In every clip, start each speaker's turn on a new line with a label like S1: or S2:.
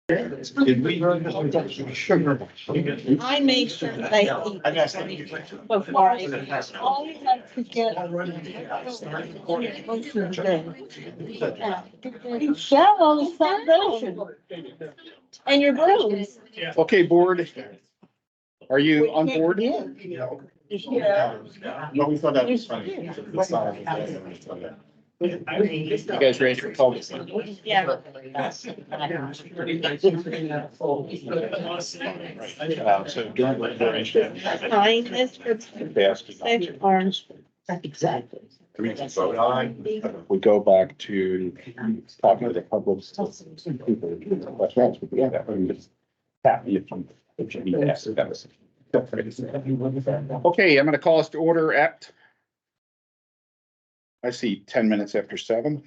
S1: Did we? Sugar.
S2: I make sure they eat before I always have to get. You shall on the foundation. And your bruise.
S1: Okay, board. Are you on board?
S2: Yeah.
S1: No, we thought that was funny. You guys ready for public?
S2: Yeah.
S1: So during deliberation.
S2: Kindness for such arms.
S3: Exactly.
S1: We go back to talking to the public. If you need to ask them. Okay, I'm going to call us to order at. I see 10 minutes after 7.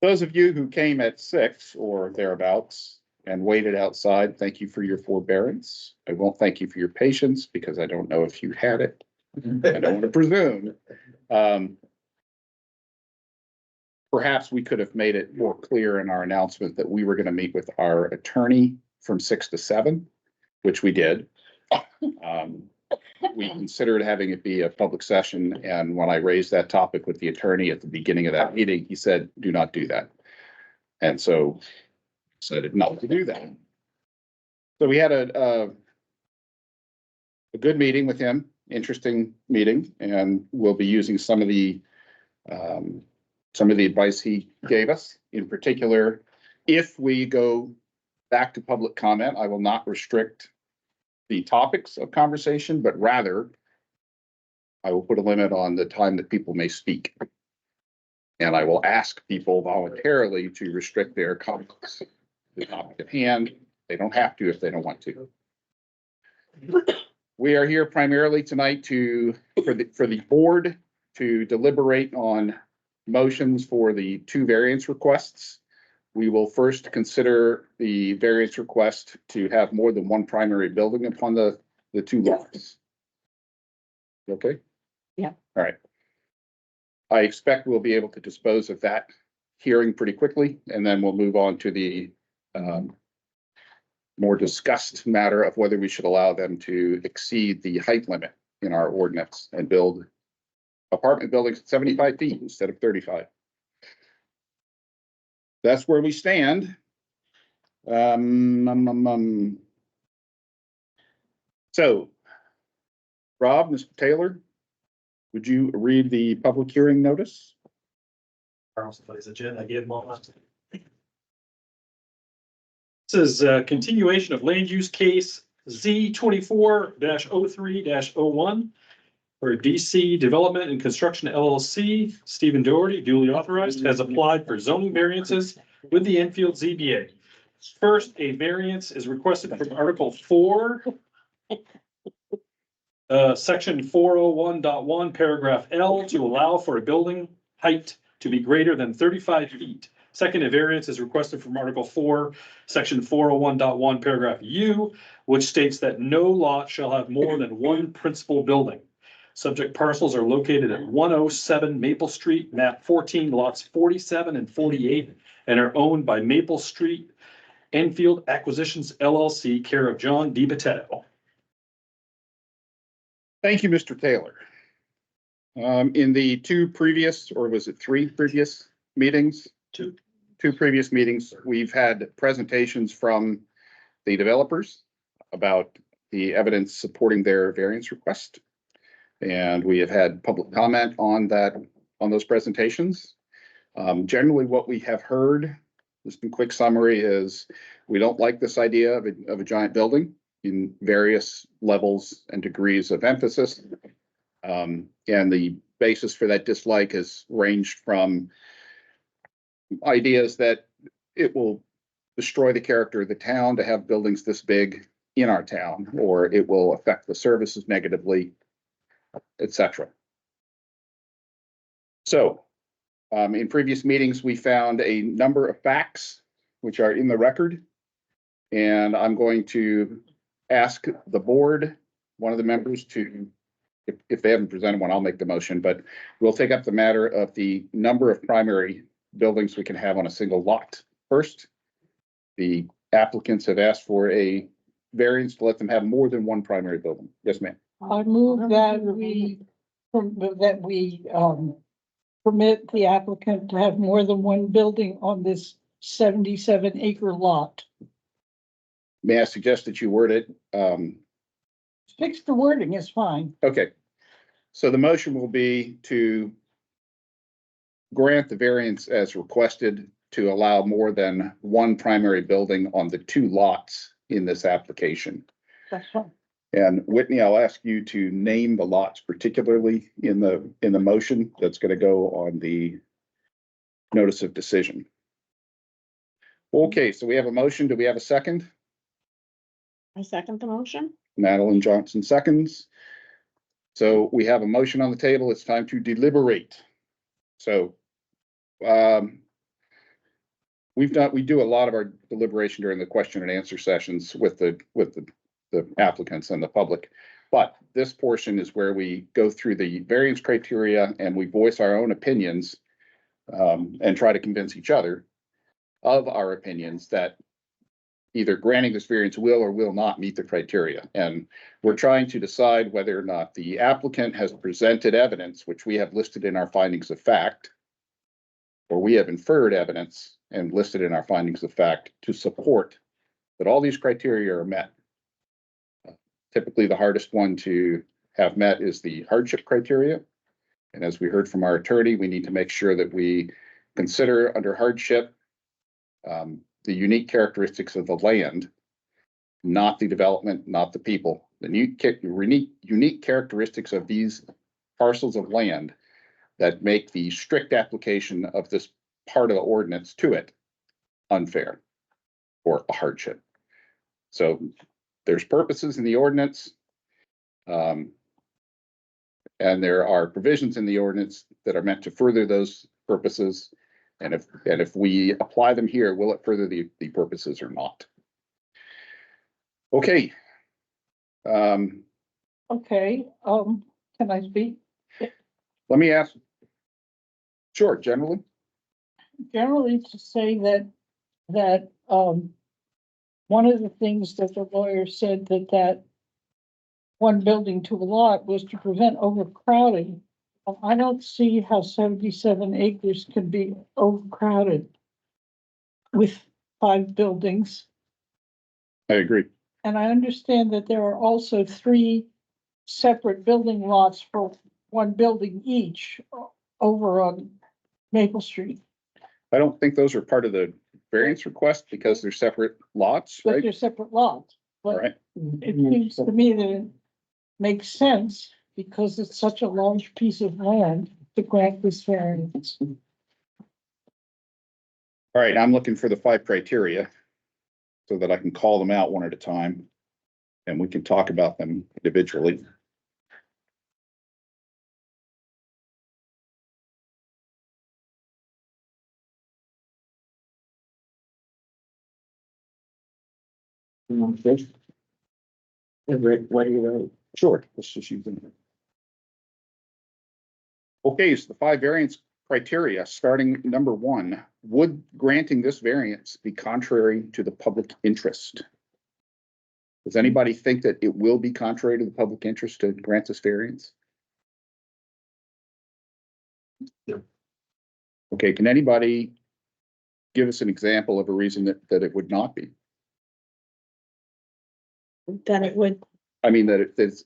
S1: Those of you who came at 6 or thereabouts and waited outside, thank you for your forbearance. I won't thank you for your patience because I don't know if you had it. I don't want to presume. Perhaps we could have made it more clear in our announcement that we were going to meet with our attorney from 6 to 7, which we did. We considered having it be a public session, and when I raised that topic with the attorney at the beginning of that meeting, he said, do not do that. And so decided not to do that. So we had a good meeting with him, interesting meeting, and we'll be using some of the advice he gave us. In particular, if we go back to public comment, I will not restrict the topics of conversation, but rather I will put a limit on the time that people may speak. And I will ask people voluntarily to restrict their comments to the topic at hand. They don't have to if they don't want to. We are here primarily tonight for the board to deliberate on motions for the 2 variance requests. We will first consider the variance request to have more than one primary building upon the 2 lots. Okay?
S2: Yeah.
S1: All right. I expect we'll be able to dispose of that hearing pretty quickly, and then we'll move on to the more discussed matter of whether we should allow them to exceed the height limit in our ordinance and build apartment buildings at 75 feet instead of 35. That's where we stand. So, Rob, Mr. Taylor, would you read the public hearing notice?
S4: Somebody's agenda, I gave them all. This is a continuation of land use case Z 24-03-01 for DC Development and Construction LLC. Stephen Doherty, duly authorized, has applied for zoning variances with the Enfield ZBA. First, a variance is requested from Article 4, Section 401.1, Paragraph L, to allow for a building height to be greater than 35 feet. Second, a variance is requested from Article 4, Section 401.1, Paragraph U, which states that no lot shall have more than one principal building. Subject parcels are located at 107 Maple Street, map 14, lots 47 and 48, and are owned by Maple Street Enfield Acquisitions LLC, care of John DiBattista.
S1: Thank you, Mr. Taylor. In the 2 previous, or was it 3 previous meetings? 2 previous meetings, we've had presentations from the developers about the evidence supporting their variance request. And we have had public comment on those presentations. Generally, what we have heard, just in quick summary, is we don't like this idea of a giant building in various levels and degrees of emphasis. And the basis for that dislike has ranged from ideas that it will destroy the character of the town to have buildings this big in our town, or it will affect the services negatively, etc. So, in previous meetings, we found a number of facts which are in the record, and I'm going to ask the board, one of the members, to, if they haven't presented one, I'll make the motion, but we'll take up the matter of the number of primary buildings we can have on a single lot. First, the applicants have asked for a variance to let them have more than one primary building. Yes, ma'am.
S3: I move that we permit the applicant to have more than one building on this 77-acre lot.
S1: May I suggest that you word it?
S3: Fix the wording is fine.
S1: Okay. So the motion will be to grant the variance as requested to allow more than one primary building on the two lots in this application.
S3: That's fine.
S1: And Whitney, I'll ask you to name the lots particularly in the motion that's going to go on the notice of decision. Okay, so we have a motion. Do we have a second?
S2: I second the motion.
S1: Madeline Johnson seconds. So we have a motion on the table. It's time to deliberate. So we do a lot of our deliberation during the question and answer sessions with the applicants and the public. But this portion is where we go through the variance criteria and we voice our own opinions and try to convince each other of our opinions that either granting this variance will or will not meet the criteria. And we're trying to decide whether or not the applicant has presented evidence, which we have listed in our findings of fact, or we have inferred evidence and listed in our findings of fact to support that all these criteria are met. Typically, the hardest one to have met is the hardship criteria. And as we heard from our attorney, we need to make sure that we consider under hardship the unique characteristics of the land, not the development, not the people. The unique characteristics of these parcels of land that make the strict application of this part of the ordinance to it unfair or a hardship. So there's purposes in the ordinance. And there are provisions in the ordinance that are meant to further those purposes. And if we apply them here, will it further the purposes or not? Okay.
S3: Okay, can I speak?
S1: Let me ask. Sure, generally.
S3: Generally to say that one of the things that the lawyer said that one building to a lot was to prevent overcrowding. I don't see how 77 acres can be overcrowded with 5 buildings.
S1: I agree.
S3: And I understand that there are also 3 separate building lots for one building each over on Maple Street.
S1: I don't think those are part of the variance request because they're separate lots,
S3: But
S1: right?
S3: they're separate lots.
S1: All
S3: But
S1: right.
S3: it seems to me that it makes sense because it's such a large piece of land to grant this variance.
S1: All right, I'm looking for the 5 criteria so that I can call them out one at a time and we can talk about them individually.
S5: Rick, what do you write?
S1: Sure, let's just use them. Okay, so the 5 variance criteria, starting number 1, would granting this variance be contrary to the public interest? Does anybody think that it will be contrary to the public interest to grant this variance?
S5: No. Okay,
S1: can anybody give us an example of a reason that it would not be?
S2: Then it would,
S1: I mean, that it's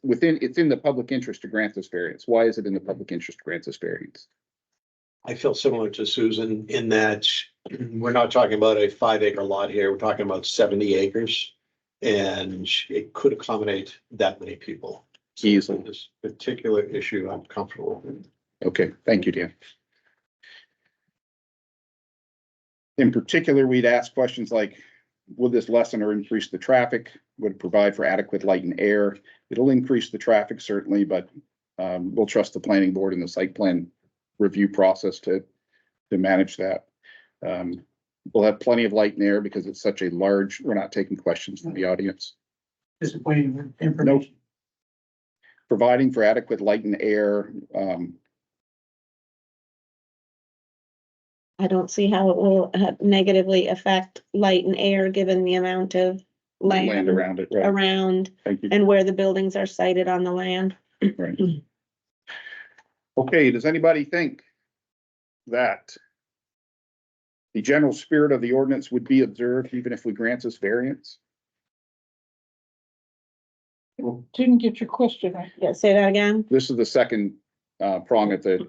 S1: in the public interest to grant this variance. Why is it in the public interest to grant this variance?
S5: I feel similar to Susan in that we're not talking about a 5-acre lot here. We're talking about 70 acres. And it could accommodate that many people. So
S1: Easily.
S5: this particular issue, I'm comfortable with.
S1: Okay, thank you, Dan. In particular, we'd ask questions like, would this lessen or increase the traffic? Would it provide for adequate light and air? It'll increase the traffic certainly, but we'll trust the planning board and the site plan review process to manage that. We'll have plenty of light and air because it's such a large, we're not taking questions from the audience.
S3: Just waiting for
S1: Nope.
S3: information.
S1: Providing for adequate light and air.
S2: I don't see how it will negatively affect light and air, given the amount of
S1: Land
S2: land
S1: around it, right?
S2: around
S1: Thank you.
S2: and where the buildings are sited on the land.
S1: Right. Okay, does anybody think that the general spirit of the ordinance would be observed even if we grant this variance?
S3: Didn't get your question right.
S2: Yeah, say that again.
S1: This is the second prong of the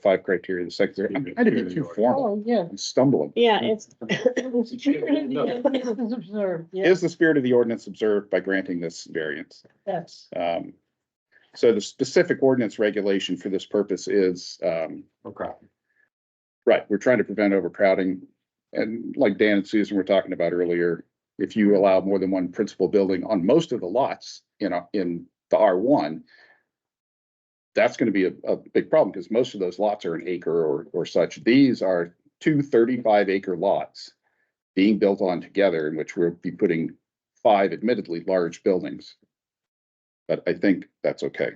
S1: five criteria, the second. I'm trying to be too formal.
S3: Oh, yeah.
S1: I'm stumbling.
S2: Yeah, it's.
S3: The spirit of the ordinance is observed, yeah,
S1: Is the spirit of the ordinance observed by granting this variance?
S3: yes.
S1: So the specific ordinance regulation for this purpose is, right, we're trying to prevent overcrowding. And like Dan and Susan were talking about earlier, if you allow more than one principal building on most of the lots, in the R1, that's going to be a big problem because most of those lots are an acre or such. These are 2 35-acre lots being built on together, in which we'll be putting 5 admittedly large buildings. But I think that's okay.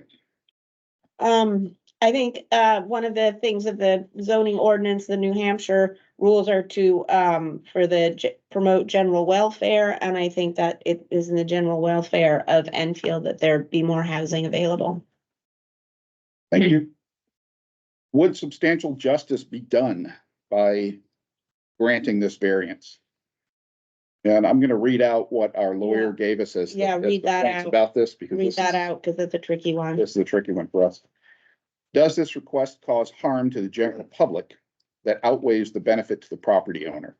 S2: I think, one of the things of the zoning ordinance, the New Hampshire rules are to, promote general welfare. And I think that it is in the general welfare of Enfield that there be more housing available.
S1: Thank you. Would substantial justice be done by granting this variance? And I'm gonna read out what our lawyer gave us as.
S2: Yeah, read that
S1: points
S2: out.
S1: About this, because
S2: Read that out, because it's a tricky one.
S1: this is a tricky one for us. Does this request cause harm to the general public that outweighs the benefit to the property owner?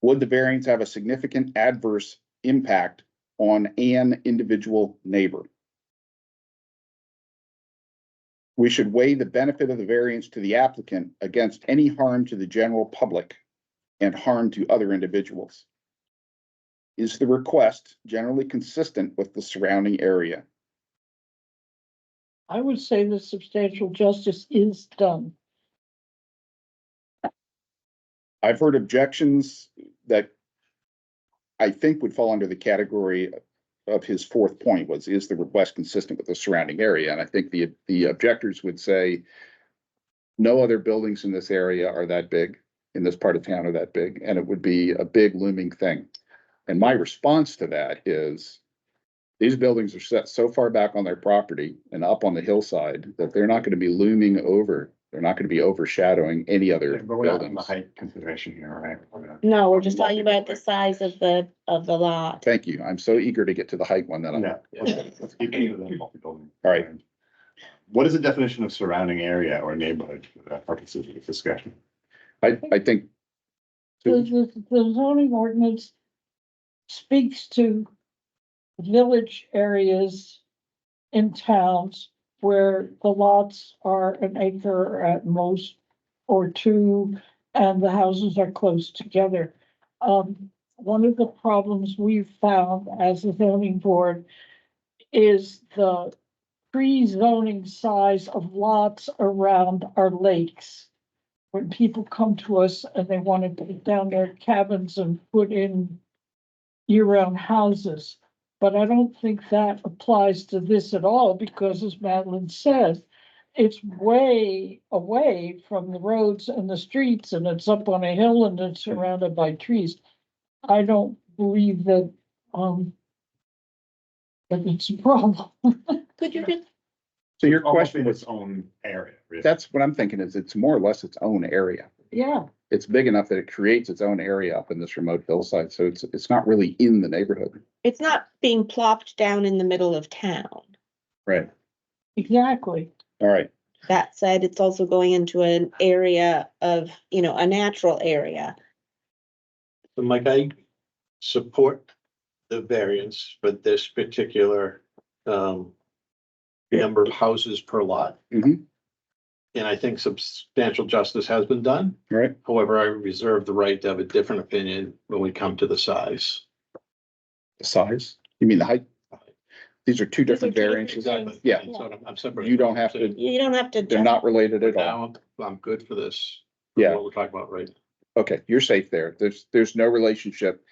S1: Would the variance have a significant adverse impact on an individual neighbor? We should weigh the benefit of the variance to the applicant against any harm to the general public and harm to other individuals. Is the request generally consistent with the surrounding area?
S3: I would say that substantial justice is done.
S1: I've heard objections that I think would fall under the category of his fourth point was, is the request consistent with the surrounding area? And I think the objectors would say no other buildings in this area are that big, in this part of town are that big, and it would be a big looming thing. And my response to that is, these buildings are set so far back on their property and up on the hillside that they're not going to be looming over. They're not going to be overshadowing any other
S6: But we're not in the
S1: buildings.
S6: height consideration here, right?
S2: No, we're just talking about the size of the lot.
S1: Thank you. I'm so eager to get to the height one that I'm.
S6: Yeah. Let's keep it to the multi-building.
S1: All right.
S6: What is the definition of surrounding area or neighborhood for the purposes of this discussion?
S1: I think.
S3: The zoning ordinance speaks to village areas in towns where the lots are an acre at most or 2, and the houses are close together. One of the problems we've found as a zoning board is the pre-zoning size of lots around our lakes. When people come to us and they want to take down their cabins and put in year-round houses. But I don't think that applies to this at all, because as Madeline says, it's way away from the roads and the streets, and it's up on a hill and it's surrounded by trees. I don't believe that, that it's a problem.
S2: Could you just,
S1: So your
S6: Almost
S1: question
S6: in
S1: was,
S6: its own area. Really.
S1: that's what I'm thinking is it's more or less its own area.
S3: Yeah,
S1: It's big enough that it creates its own area up in this remote hillside. So it's not really in the neighborhood.
S2: it's not being plopped down in the middle of town.
S1: Right.
S3: exactly.
S1: All right.
S2: That said, it's also going into an area of, a natural area.
S5: So Mike, I support the variance for this particular number of houses per lot.
S1: Mhm.
S5: And I think substantial justice has been done.
S1: Right.
S5: However, I reserve the right to have a different opinion when we come to the size.
S1: The size? You mean the height? These are two
S2: These are
S1: different
S2: two
S1: variances.
S2: different things.
S1: Yeah.
S5: So I'm separating.
S1: You don't have to,
S2: You don't have to.
S1: they're not related at all.
S5: Now, I'm good for this. for
S1: Yeah.
S5: What we're talking about, right?
S1: Okay, you're safe there. There's no relationship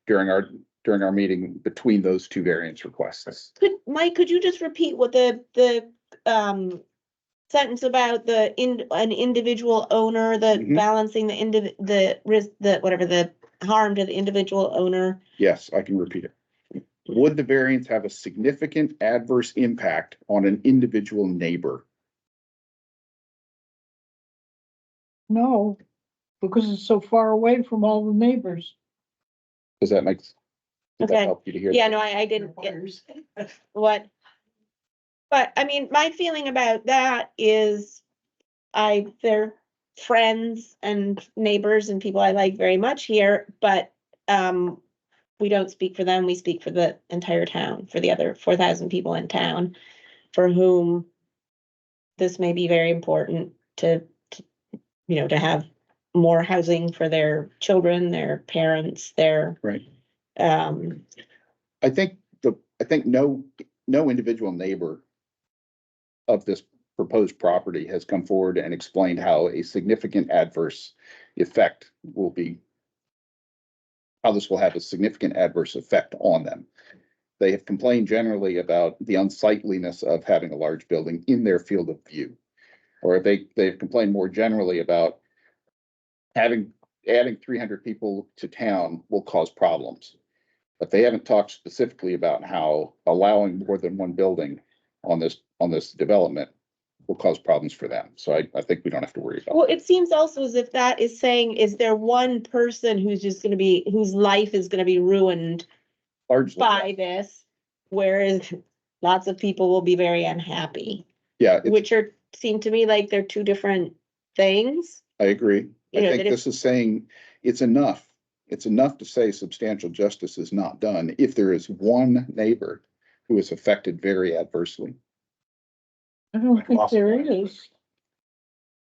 S1: during our meeting between those two variance requests.
S2: Mike, could you just repeat what the sentence about an individual owner, the
S1: Mhm.
S2: balancing the risk, whatever, the harm to the individual owner.
S1: Yes, I can repeat it. Would the variance have a significant adverse impact on an individual neighbor?
S3: No, because it's so far away from all the neighbors.
S1: Does that make, did that
S2: Okay.
S1: help you to hear?
S2: Yeah,
S1: that?
S2: no, I didn't get what. But I mean, my feeling about that is they're friends and neighbors and people I like very much here, but, we don't speak for them. We speak for the entire town, for the other 4,000 people in town for whom this may be very important to, to have more housing for their children, their parents, their,
S1: Right.
S2: um,
S1: I think no individual neighbor of this proposed property has come forward and explained how a significant adverse effect will be, how this will have a significant adverse effect on them. They have complained generally about the unsightliness of having a large building in their field of view. Or they've complained more generally about adding 300 people to town will cause problems. But they haven't talked specifically about how allowing more than one building on this development will cause problems for them. So I think we don't have to worry about
S2: well,
S1: that.
S2: it seems also as if that is saying, is there one person who's just gonna be, whose life is gonna be ruined
S1: Largely,
S2: by this? Whereas lots of people will be very unhappy,
S1: yeah,
S2: which seem to me like they're two different things.
S1: I agree.
S2: You
S1: I
S2: know,
S1: think
S2: that if-
S1: this is saying it's enough. It's enough to say substantial justice is not done if there is one neighbor who is affected very adversely.
S3: I don't think there is.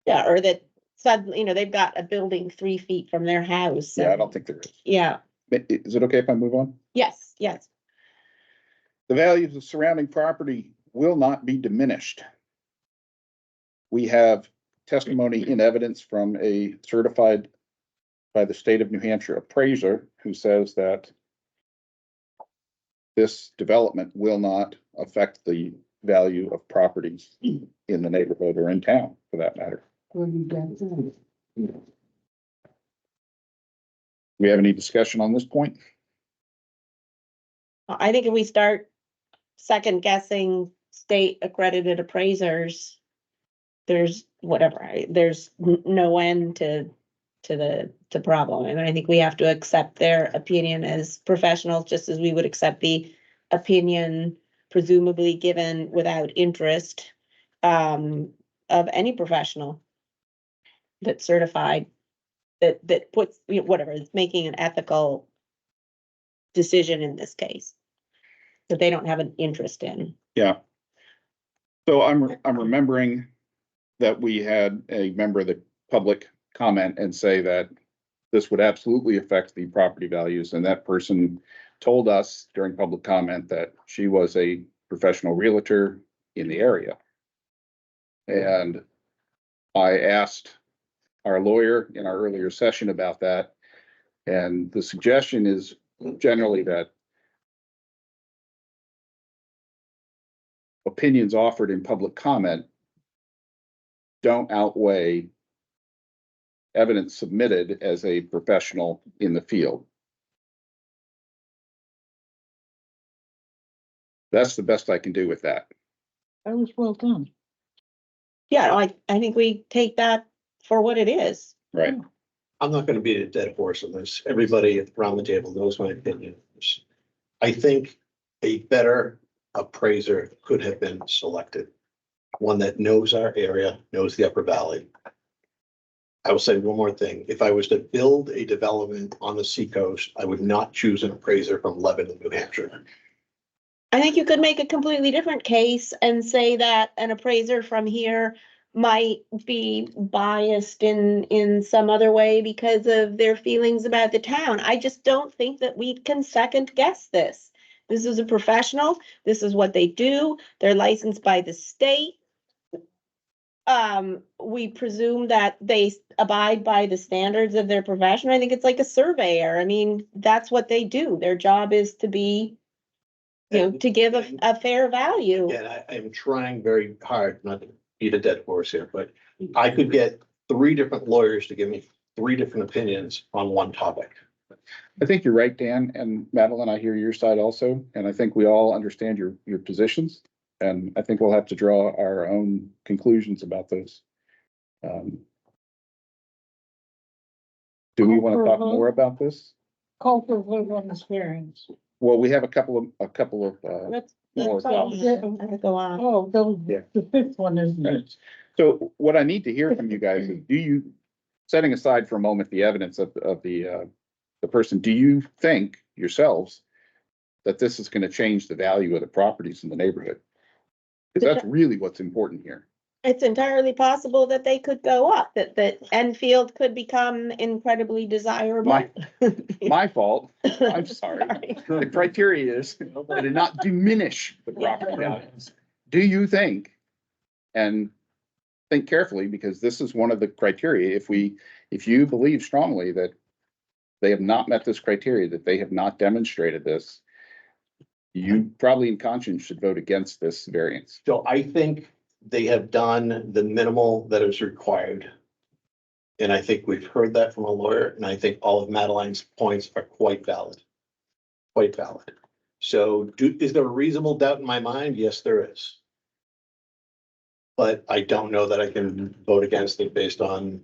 S2: Yeah, or that suddenly, they've got a building 3 feet from their house.
S1: Yeah, I
S2: and-
S1: don't think there is.
S2: Yeah,
S1: Is it okay if I move on?
S2: yes, yes.
S1: The values of surrounding property will not be diminished. We have testimony in evidence from a certified by the state of New Hampshire appraiser who says that this development will not affect the value of properties in the neighborhood or in town, for that matter. Do we have any discussion on this point?
S2: I think if we start second guessing state accredited appraisers, there's there's no end to the problem. And I think we have to accept their opinion as professionals, just as we would accept the opinion presumably given without interest, of any professional that's certified, that puts, whatever, is making an ethical decision in this case that they don't have an interest in.
S1: Yeah. So I'm remembering that we had a member of the public comment and say that this would absolutely affect the property values, and that person told us during public comment that she was a professional realtor in the area. And I asked our lawyer in our earlier session about that, and the suggestion is generally that opinions offered in public comment don't outweigh evidence submitted as a professional in the field. That's the best I can do with that.
S3: That was well done.
S2: Yeah, I think we take that for what it is.
S1: Right.
S5: I'm not gonna beat a dead horse on this. Everybody around the table knows my opinion. I think a better appraiser could have been selected. One that knows our area, knows the Upper Valley. I will say one more thing. If I was to build a development on the seacoast, I would not choose an appraiser from Lebanon, New Hampshire.
S2: I think you could make a completely different case and say that an appraiser from here might be biased in some other way because of their feelings about the town. I just don't think that we can second guess this. This is a professional. This is what they do. They're licensed by the state. We presume that they abide by the standards of their profession. I think it's like a surveyor. I mean, that's what they do. Their job is to be, to give a fair value.
S5: And I am trying very hard not to, beat a dead horse here, but I could get 3 different lawyers to give me 3 different opinions on one topic.
S1: I think you're right, Dan, and Madeline, I hear your side also, and I think we all understand your positions. And I think we'll have to draw our own conclusions about those. Do we want to talk more about this?
S3: Call for a vote on this variance.
S1: Well, we have a couple of,
S2: Let's
S1: more.
S2: go on.
S3: Oh,
S1: Yeah.
S3: the 5th one, isn't
S1: Right.
S3: it?
S1: So what I need to hear from you guys is, do you, setting aside for a moment the evidence of the person, do you think yourselves that this is gonna change the value of the properties in the neighborhood? Because that's really what's important here.
S2: It's entirely possible that they could go up, that Enfield could become incredibly desirable.
S1: My fault, I'm sorry. The criteria is to not diminish the property values. Do you think, and think carefully, because this is one of the criteria, if you believe strongly that they have not met this criteria, that they have not demonstrated this, you probably in conscience should vote against this variance.
S5: So I think they have done the minimal that is required. And I think we've heard that from a lawyer, and I think all of Madeline's points are quite valid. Quite valid. So is there a reasonable doubt in my mind? Yes, there is. But I don't know that I can vote against it based on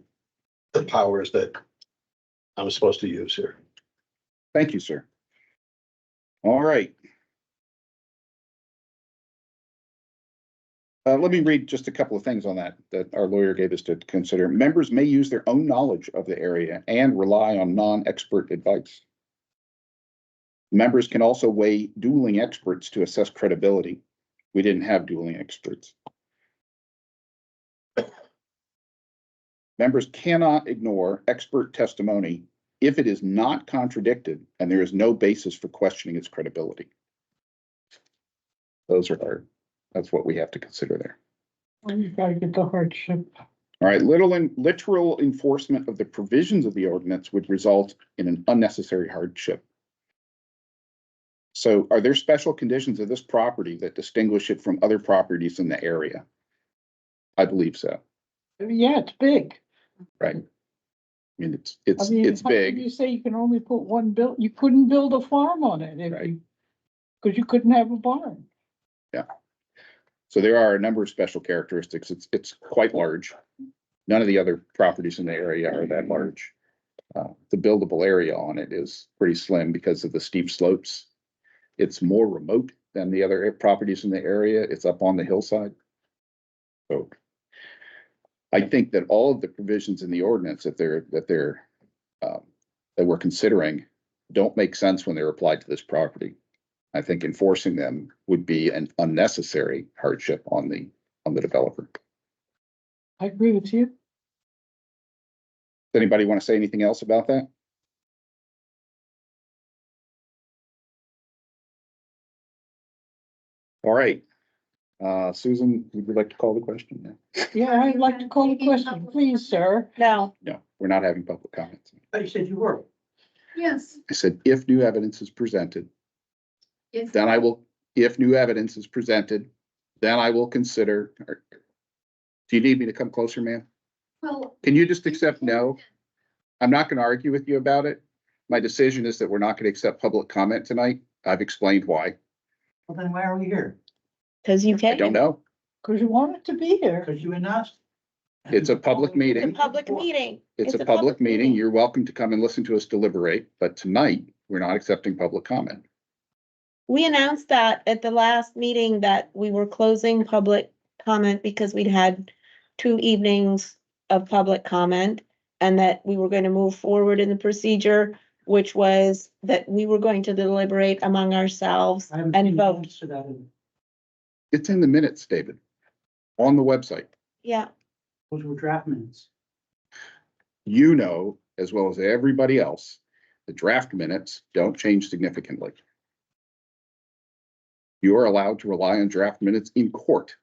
S5: the powers that I'm supposed to use here.
S1: Thank you, sir. All right. Let me read just a couple of things on that our lawyer gave us to consider. Members may use their own knowledge of the area and rely on non-expert advice. Members can also weigh dueling experts to assess credibility. We didn't have dueling experts. Members cannot ignore expert testimony if it is not contradicted and there is no basis for questioning its credibility. That's what we have to consider there.
S3: Well, you gotta get the hardship.
S1: All right, literal enforcement of the provisions of the ordinance would result in an unnecessary hardship. So are there special conditions of this property that distinguish it from other properties in the area? I believe so,
S3: Yeah, it's big.
S1: right? I mean,
S3: I
S1: it's
S3: mean, how can
S1: big,
S3: you say you can only put one you couldn't build a farm on it if
S1: Right.
S3: cause you couldn't have a barn.
S1: so there are a number of special characteristics. It's quite large. None of the other properties in the area are that large. The buildable area on it is pretty slim because of the steep slopes. It's more remote than the other properties in the area. It's up on the hillside. So I think that all of the provisions in the ordinance that we're considering don't make sense when they're applied to this property. I think enforcing them would be an unnecessary hardship on the developer.
S3: I agree with you.
S1: Does anybody want to say anything else about that? All right. Susan, would you like to call the question?
S3: Yeah, I'd like to call the question, please, sir.
S2: No,
S1: No, we're not having public comments.
S5: You said you were.
S7: Yes.
S1: I said, if new evidence is presented,
S7: If
S1: then if new evidence is presented, then I will consider. Do you need me to come closer, ma'am?
S7: Well.
S1: Can you just accept no? I'm not gonna argue with you about it. My decision is that we're not gonna accept public comment tonight. I've explained why.
S8: Well, then why are we here?
S2: because you
S1: I
S2: can.
S1: don't know.
S3: Cause you want it to be here.
S8: Because you announced.
S1: It's a public
S2: It's a
S1: meeting.
S2: public meeting.
S1: It's a public meeting. You're welcome to come and listen to us deliberate, but tonight, we're not accepting public comment.
S2: We announced that at the last meeting that we were closing public comment because we'd had 2 evenings of public comment. And that we were going to move forward in the procedure, which was that we were going to deliberate among ourselves and vote.
S1: It's in the minutes, David, on the website.
S2: Yeah,
S8: Those were draft minutes.
S1: You know, as well as everybody else, the draft minutes don't change significantly. You are allowed to rely on draft minutes in court.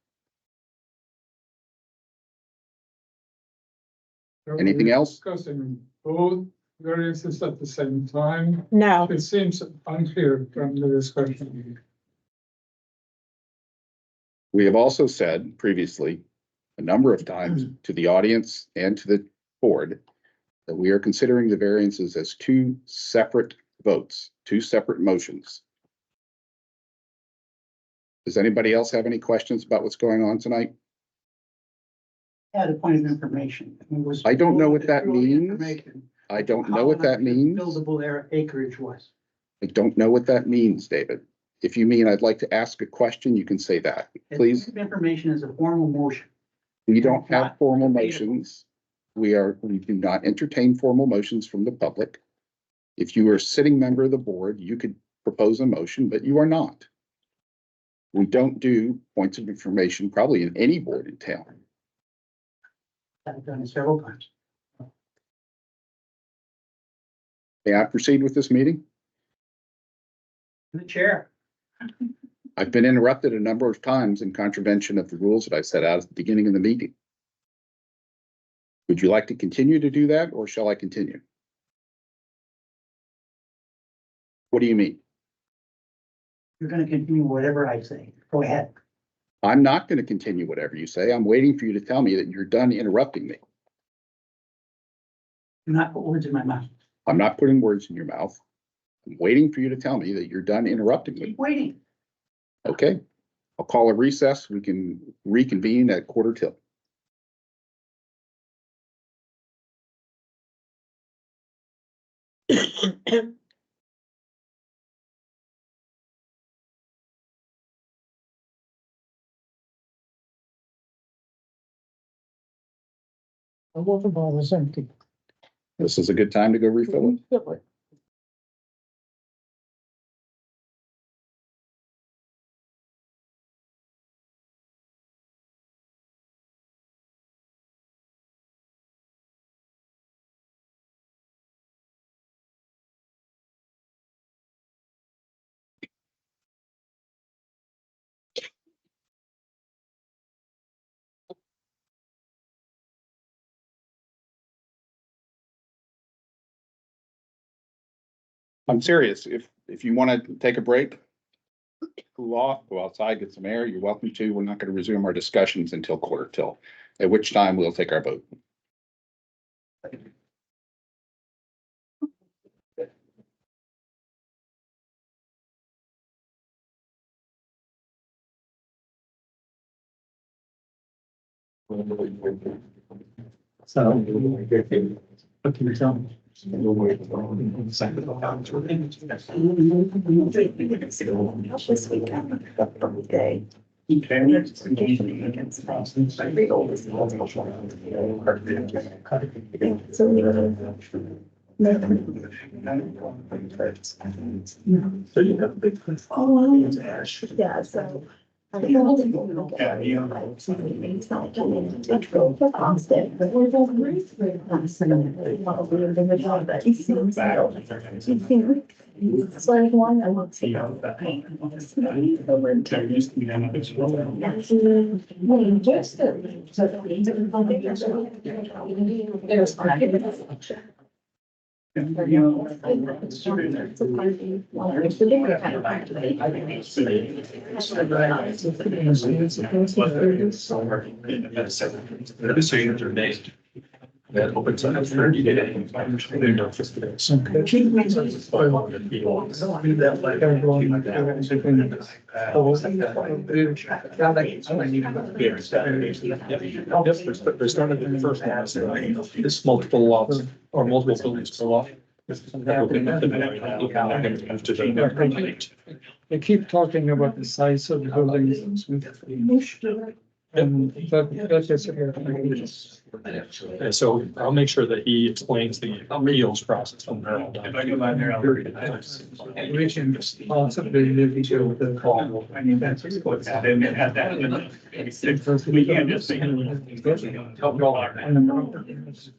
S1: Anything else?
S9: Discussing both variances at the same time.
S2: no,
S9: It seems unclear from the discussion.
S1: We have also said previously a number of times to the audience and to the board that we are considering the variances as two separate votes, two separate motions. Does anybody else have any questions about what's going on tonight?
S8: Had a point of information. It was-
S1: I don't know what that
S8: Purely
S1: means.
S8: information.
S1: I don't know what that means.
S8: Buildable acreage was.
S1: I don't know what that means, David. If you mean I'd like to ask a question, you can say that, please.
S8: Information is a formal motion.
S1: We don't have formal motions. We do not entertain formal motions from the public. If you are a sitting member of the board, you could propose a motion, but you are not. We don't do points of information probably in any board in town.
S8: I've done it several times.
S1: May I proceed with this meeting?
S8: The chair.
S1: I've been interrupted a number of times in contravention of the rules that I set out at the beginning of the meeting. Would you like to continue to do that, or shall I continue? What do you mean?
S8: You're gonna continue whatever I say. Go ahead.
S1: I'm not going to continue whatever you say. I'm waiting for you to tell me that you're done interrupting me.
S8: Do not put words in my mouth.
S1: I'm not putting words in your mouth. I'm waiting for you to tell me that you're done interrupting me.
S8: Keep waiting.
S1: Okay, I'll call a recess. We can reconvene at 1:45.
S3: The water bottle is empty.
S1: This is a good time to go refill it.
S3: Fill it.
S1: I'm serious. If you want to take a break, cool off, go outside, get some air, you're welcome to. We're not going to resume our discussions until 1:45, at which time we'll take our vote.
S4: So. What can you tell me?
S10: This weekend, birthday.
S4: So you have a big.
S10: Yeah, so. It's not control for Austin, but we're both raised very it's like one I want to go.
S4: That opens up 30 days. They started in the first one. This multiple lots or multiple buildings per lot.
S3: They keep talking about the size of the buildings. And that is.
S4: And so I'll make sure that he explains the appeals process when they're all done.
S3: We can possibly live each other the call.
S8: I mean, that's what happened. It had that in it. We can't just say.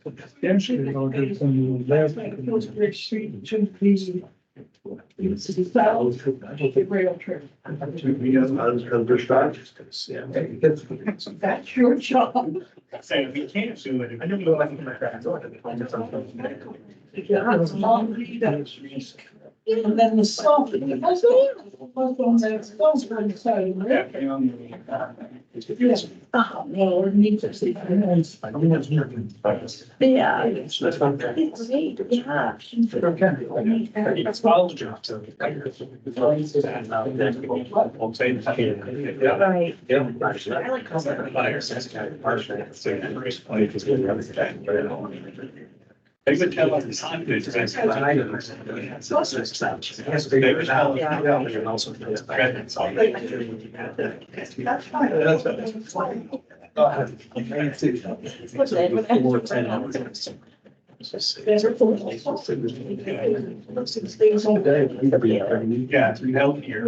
S3: Potentially larger than the last.
S8: Rail trip. That's your job. Saying we can't do it. I don't know.
S3: And then the salt, was on that stove on the side of the road. Oh, no, it needs to see.
S10: Yeah. It's great, yeah. Right.
S8: They would tell us the sign. Yeah, to help here.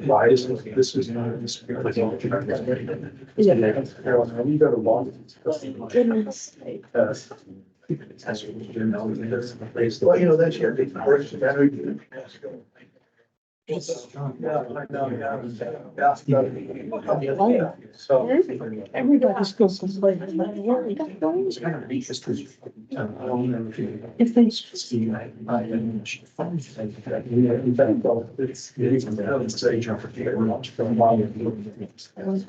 S10: Why is this is not this? Goodness. Well, you know, that's your big question. So.
S3: Everybody's still complaining. If they.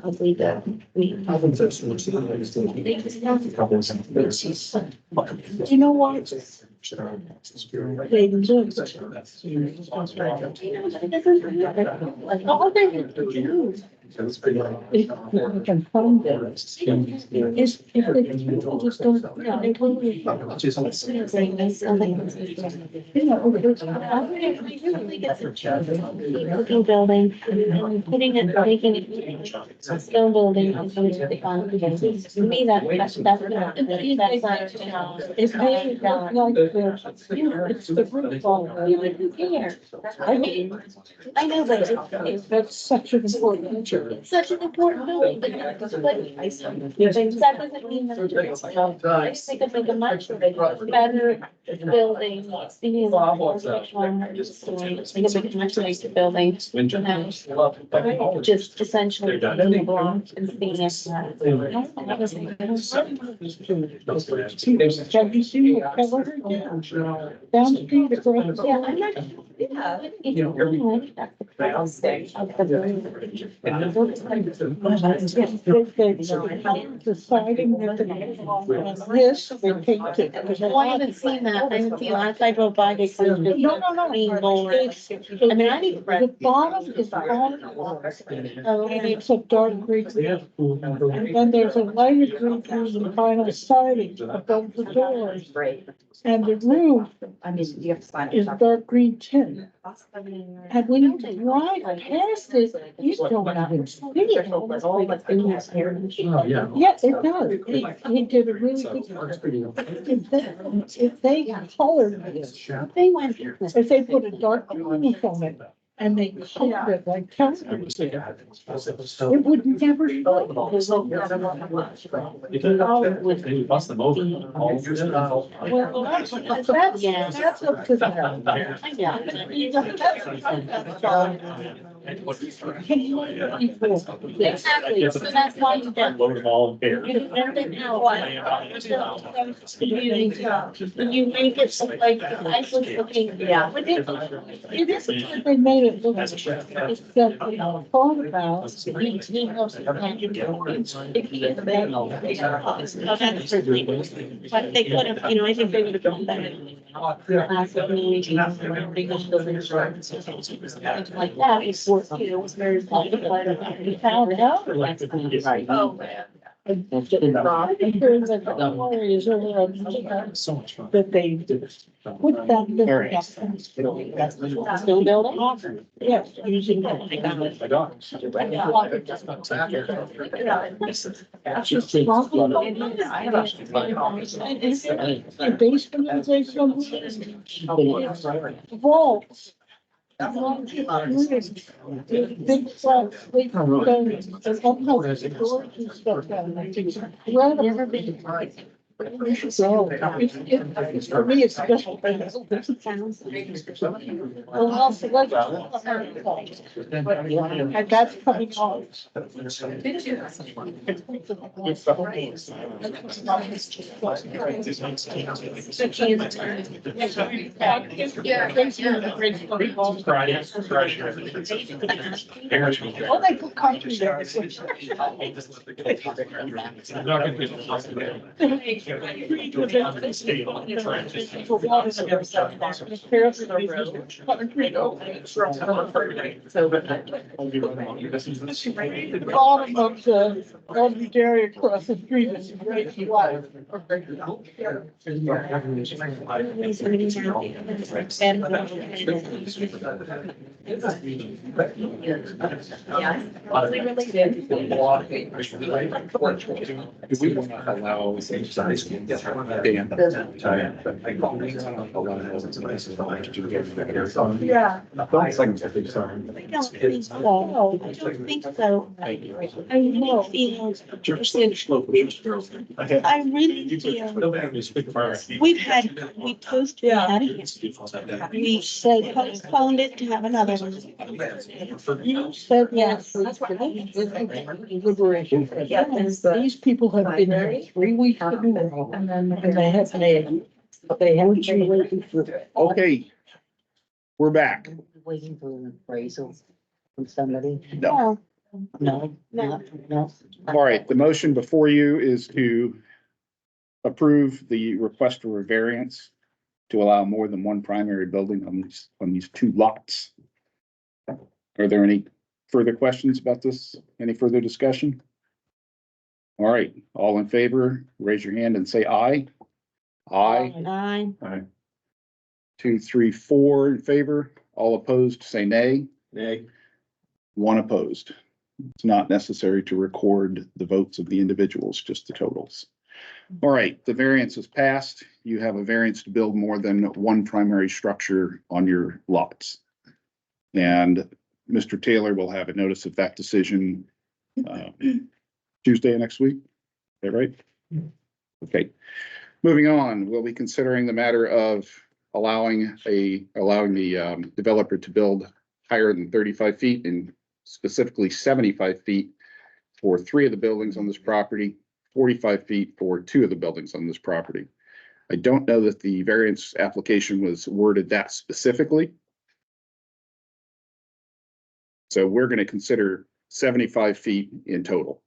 S10: Ugly that.
S3: You know what? They look. All they have to do is, if I can find them, is if they people just don't, they will. You know, because
S10: Looking building and putting it, making it a stone building and some of the foundations. To me, that's not,
S3: If they look like it's the roof on
S10: you wouldn't care. I mean, I know, but
S3: that's such an important feature.
S10: it's such an important building, but that doesn't mean that I just think it's like a much better building, being more like a much nicer building. Just essentially being a block and being a.
S3: Have you seen what Keller did? Down the street across.
S10: Yeah, I'm not, yeah. That's the cross of the building.
S3: The siding that the, this, they painted.
S10: Well, I haven't seen that. I haven't seen, last I drove by, they said.
S3: No.
S10: Green mold. I mean, I didn't.
S3: The bottom is all and it's a dark green. And then there's a lighter green through the vinyl siding above the doors. And the roof
S10: I mean, you have to sign
S3: is dark green tint. And when you drive past it, you don't even see it. Yes, it does. He did a really good job. If they colored this,
S10: They went.
S3: if they put a dark green roof on it and they colored it like Calvin did, it would never show.
S4: Bust them over.
S3: Well, that's up to them.
S10: I know. Exactly, so that's why you don't.
S4: Load them all in pairs.
S10: When you make it look like, I was looking, yeah.
S3: It isn't that they made it look, it's that they thought about.
S10: He knows the plan. If he is big. Oh, that's certainly, but they could have, you know, I think they would have done better. Like that, it's worth, you know, it's very. We found out. Right.
S7: Oh, man.
S3: I think there's like a warriors over on
S4: So much fun.
S3: that they put that.
S10: Still building?
S3: Yes, using
S4: My
S3: that.
S4: dog.
S3: That's just the basement is a vaults. Big flat, big stones, and somehow the storage and stuff down there.
S10: Never been.
S3: So, it's, for me, it's special.
S2: Sounds
S3: Well, also, like, and that's coming on. Oh, they put country there. Bottom of the area across the street is great flat.
S1: Do we want to allow same size?
S3: Yeah.
S2: I don't think so. I don't think so. I really feel, I really feel, we postponed, we said postponed it to have another one.
S3: You said
S2: Yes.
S3: Liberation. These people have been here 3 weeks in a row, and they have made, they have.
S1: Okay. We're back.
S11: Waiting for an appraisal from somebody?
S1: No.
S11: No,
S2: No.
S11: no.
S1: All right, the motion before you is to approve the request for a variance to allow more than one primary building on these two lots. Are there any further questions about this? Any further discussion? All right, all in favor, raise your hand and say aye. Aye.
S2: 9.
S1: 2, 3, 4 in favor. All opposed, say nay.
S5: Nay.
S1: One opposed. It's not necessary to record the votes of the individuals, just the totals. All right, the variance is passed. You have a variance to build more than one primary structure on your lots. And Mr. Taylor will have a notice of that decision Tuesday of next week. Is that right? Okay. Moving on, we'll be considering the matter of allowing the developer to build higher than 35 feet and specifically 75 feet for 3 of the buildings on this property, 45 feet for 2 of the buildings on this property. I don't know that the variance application was worded that specifically. So we're going to consider 75 feet in total.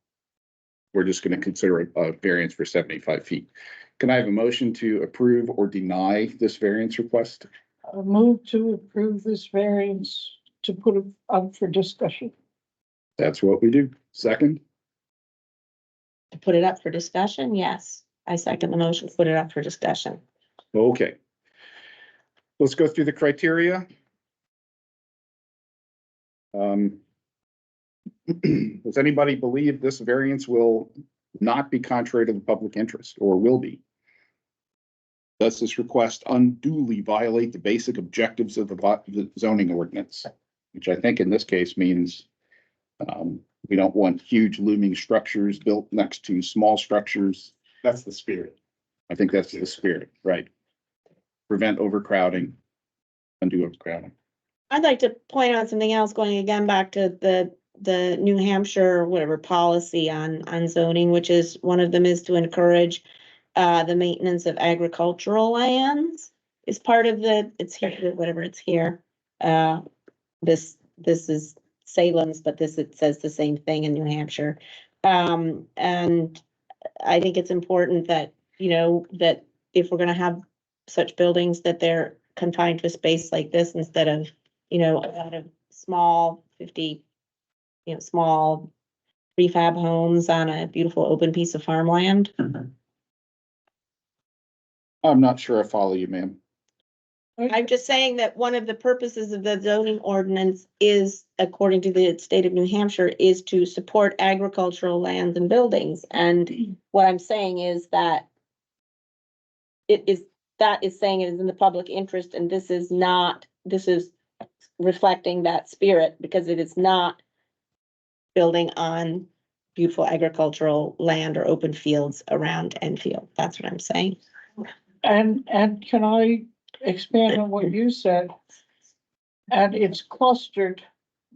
S1: We're just going to consider a variance for 75 feet. Can I have a motion to approve or deny this variance request?
S3: I move to approve this variance to put it up for discussion.
S1: That's what we do. Second,
S2: To put it up for discussion, yes. I second the motion, to put it up for discussion.
S1: okay. Let's go through the criteria. Does anybody believe this variance will not be contrary to the public interest or will be? Does this request unduly violate the basic objectives of the zoning ordinance? Which I think in this case means we don't want huge looming structures built next to small structures.
S6: That's the spirit.
S1: I think that's the spirit, right? Prevent overcrowding, undo overcrowding.
S2: I'd like to point out something else, going again back to the New Hampshire, whatever policy on zoning, which is, one of them is to encourage the maintenance of agricultural lands is part of it's here, whatever, it's here. This is Salem's, but it says the same thing in New Hampshire. And I think it's important that, that if we're gonna have such buildings, that they're confined to a space like this instead of, a lot of small 50, small prefab homes on a beautiful open piece of farmland.
S1: I'm not sure I follow you, ma'am.
S2: I'm just saying that one of the purposes of the zoning ordinance is, according to the state of New Hampshire, is to support agricultural lands and buildings. And what I'm saying is that that is saying it is in the public interest, and this is reflecting that spirit, because it is not building on beautiful agricultural land or open fields around Enfield. That's what I'm saying.
S3: And can I expand on what you said? And it's clustered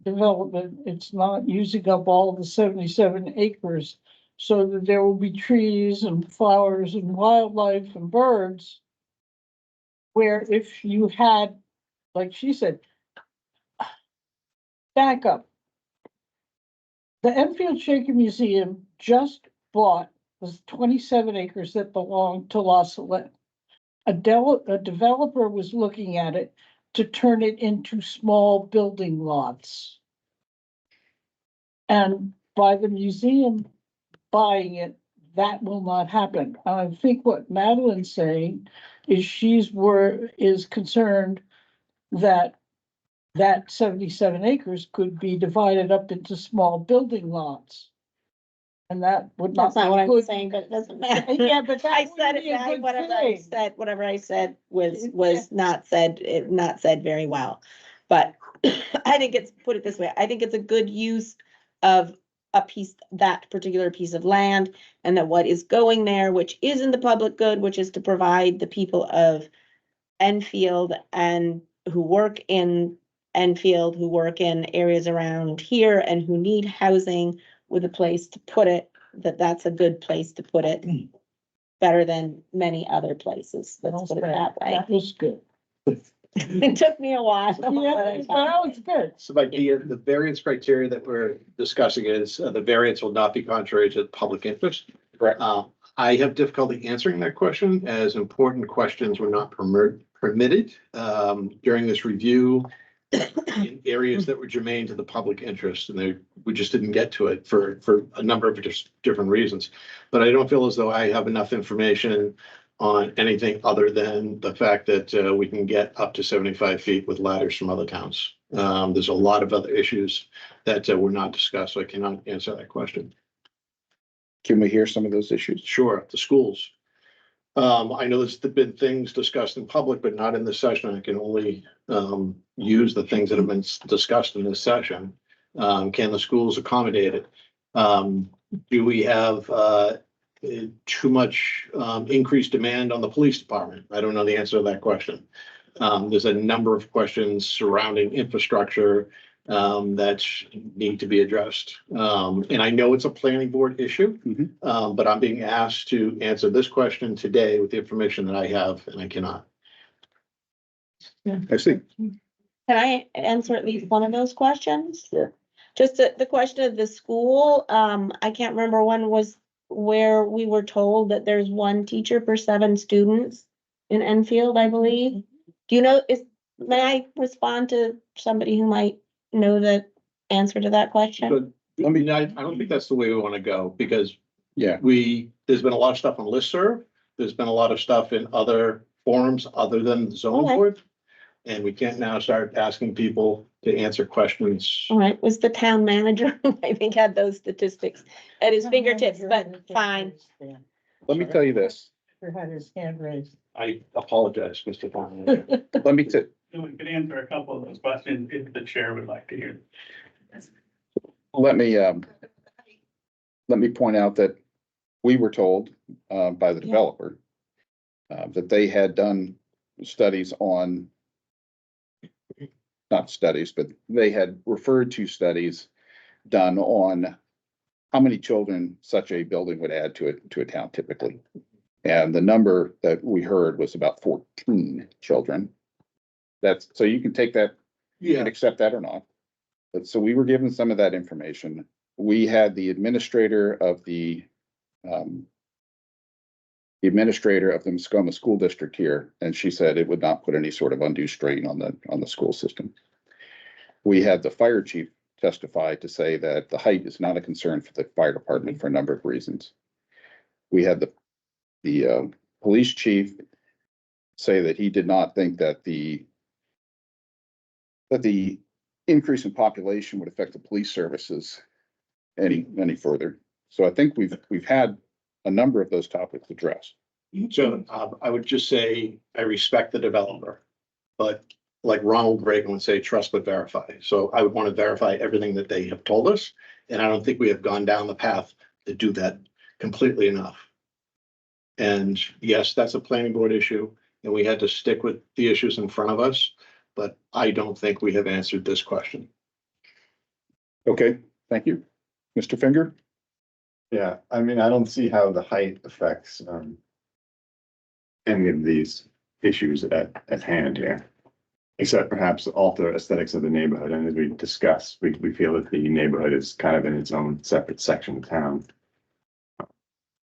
S3: development. It's not using up all the 77 acres. So that there will be trees and flowers and wildlife and birds. Where if you had, like she said, back up. The Enfield Shaker Museum just bought the 27 acres that belonged to La Salette. A developer was looking at it to turn it into small building lots. And by the museum buying it, that will not happen. I think what Madeline's saying is is concerned that 77 acres could be divided up into small building lots. And that would not.
S2: That's not what I'm
S3: good.
S2: saying, but it doesn't matter.
S3: Yeah, but that
S2: I said
S3: wouldn't be
S2: it,
S3: a good
S2: whatever I
S3: thing.
S2: said was not said very well. But I think put it this way, I think it's a good use of that particular piece of land, and that what is going there, which is in the public good, which is to provide the people of Enfield and who work in Enfield, who work in areas around here and who need housing with a place to put it, that's a good place to put it. Better than many other places. Let's put it that way.
S3: That was good.
S2: It took me a while.
S3: Yeah, but that was good.
S5: So like the variance criteria that we're discussing is the variance will not be contrary to public interest.
S1: Correct.
S5: I have difficulty answering that question, as important questions were not permitted during this review in areas that were germane to the public interest, and we just didn't get to it for a number of different reasons. But I don't feel as though I have enough information on anything other than the fact that we can get up to 75 feet with ladders from other towns. There's a lot of other issues that were not discussed, so I cannot answer that question.
S1: Can we hear some of those issues?
S5: Sure, the schools. I know there's been things discussed in public, but not in this session. I can only use the things that have been discussed in this session. Can the schools accommodate it? Do we have too much increased demand on the police department? I don't know the answer to that question. There's a number of questions surrounding infrastructure that need to be addressed. And I know it's a planning board issue, but I'm being asked to answer this question today with the information that I have, and I cannot.
S1: I see.
S2: Can I answer at least one of those questions?
S1: Sure.
S2: Just the question of the school, I can't remember when was where we were told that there's one teacher per 7 students in Enfield, I believe. Do you know, may I respond to somebody who might know the answer to that question?
S5: But I don't think that's the way we want to go, because
S1: Yeah.
S5: there's been a lot of stuff on listserv. There's been a lot of stuff in other forums other than the zoning
S2: Okay.
S5: board. And we can't now start asking people to answer questions.
S2: All right, was the town manager, who I think had those statistics at his fingertips, but fine.
S1: Let me tell you this.
S3: Had his hand raised.
S5: I apologize, Mr. Thorne.
S1: Let me tell,
S8: We could answer a couple of those questions if the chair would like to hear.
S1: let me point out that we were told by the developer that they had done studies on, not studies, but they had referred to studies done on how many children such a building would add to a town typically. And the number that we heard was about 14 children. So you can take that, you can accept that or not. But so we were given some of that information. We had the administrator of the Muskoma School District here, and she said it would not put any sort of undue strain on the school system. We had the fire chief testify to say that the height is not a concern for the fire department for a number of reasons. We had the police chief say that he did not think that the increase in population would affect the police services any further. So I think we've had a number of those topics addressed.
S5: So I would just say, I respect the developer, but like Ronald Reagan would say, trust but verify. So I would want to verify everything that they have told us. And I don't think we have gone down the path to do that completely enough. And yes, that's a planning board issue, and we had to stick with the issues in front of us, but I don't think we have answered this question.
S1: Okay, thank you. Mr. Finger?
S6: Yeah, I mean, I don't see how the height affects, any of these issues at hand here. Except perhaps alter aesthetics of the neighborhood, and as we discussed, we feel that the neighborhood is kind of in its own separate section of town.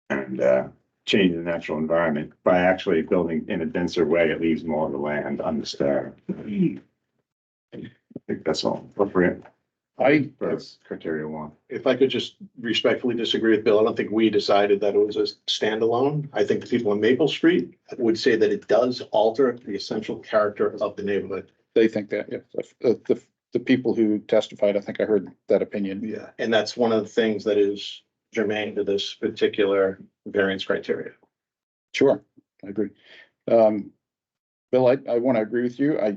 S6: And, change the natural environment by actually building in a denser way, it leaves more of the land undisturbed. I think that's all appropriate. That's criteria one.
S5: If I could just respectfully disagree with Bill, I don't think we decided that it was a standalone. I think the people on Maple Street would say that it does alter the essential character of the neighborhood.
S1: They think that, yeah. The people who testified, I think I heard that opinion.
S5: Yeah, and that's one of the things that is germane to this particular variance criteria.
S1: Sure, I agree. Bill, I want to agree with you.
S6: I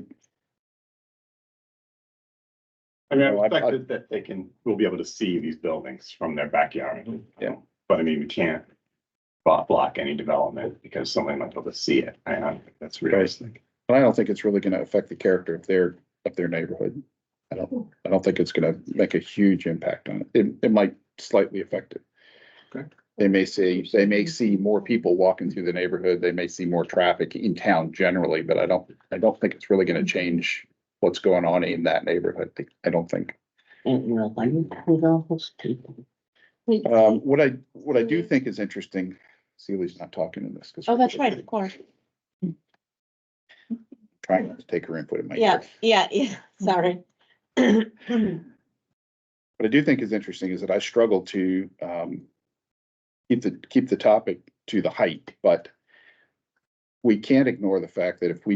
S6: mean, I
S1: No, I-
S6: expect that they will be able to see these buildings from their backyard.
S1: Yeah.
S6: But I mean, we can't block any development because somebody might be able to see it. I don't think that's realistic.
S1: But I don't think it's really going to affect the character of their neighborhood. I don't think it's going to make a huge impact on it. It might slightly affect it.
S5: Okay.
S1: They may see more people walking through the neighborhood. They may see more traffic in town generally, but I don't think it's really going to change what's going on in that neighborhood. I don't think.
S11: With all those people.
S1: What I do think is interesting, Celia's not talking in this. 'Cause
S2: Oh, that's right, of course.
S1: Trying not to take her input in my
S2: Yeah,
S1: ear.
S2: yeah, sorry.
S1: What I do think is interesting is that I struggle to keep the topic to the height, but we can't ignore the fact that if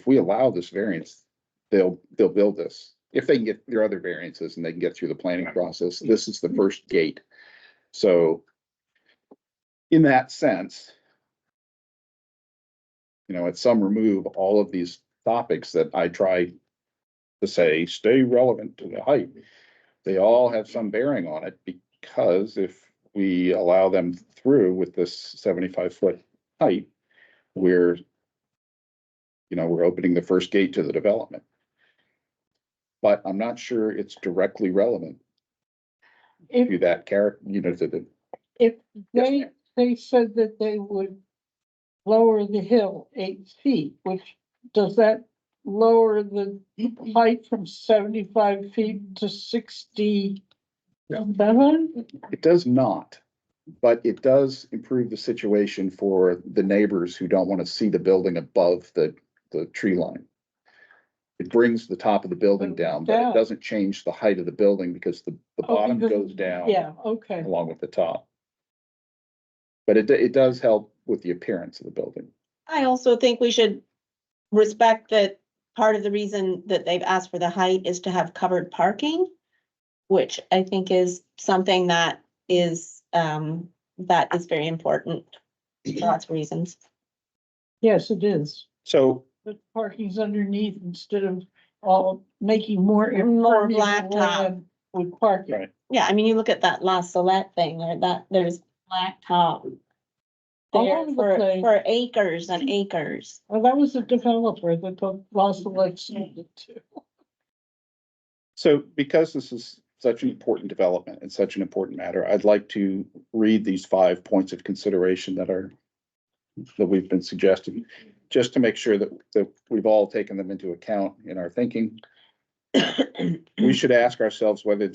S1: we allow this variance, they'll build this. If they can get their other variances and they can get through the planning process, this is the first gate. So in that sense, at some remove all of these topics that I try to say, stay relevant to the height. They all have some bearing on it because if we allow them through with this 75-foot height, we're opening the first gate to the development. But I'm not sure it's directly relevant to that character, to the.
S3: If
S1: Yes,
S3: they,
S1: ma'am.
S3: they said that they would lower the hill 8 feet, which, does that lower the height from 75 feet to 67?
S1: It does not, but it does improve the situation for the neighbors who don't want to see the building above the tree line. It brings the top of the building down, but it doesn't change the height of the building because the bottom goes down
S3: Yeah, okay.
S1: along with the top. But it does help with the appearance of the building.
S2: I also think we should respect that part of the reason that they've asked for the height is to have covered parking, which I think is something that is very important for lots of reasons.
S3: Yes, it is.
S1: So
S3: But parking's underneath instead of all making more.
S2: More
S3: impermeable
S2: blacktop.
S3: land with parking.
S1: Right.
S2: Yeah, I mean, you look at that La Salette thing, there's blacktop
S3: All
S2: there
S3: over the place.
S2: for acres and acres.
S3: Well, that was a developer that took lots of it too.
S1: So because this is such an important development and such an important matter, I'd like to read these 5 points of consideration that we've been suggesting, just to make sure that we've all taken them into account in our thinking. We should ask ourselves whether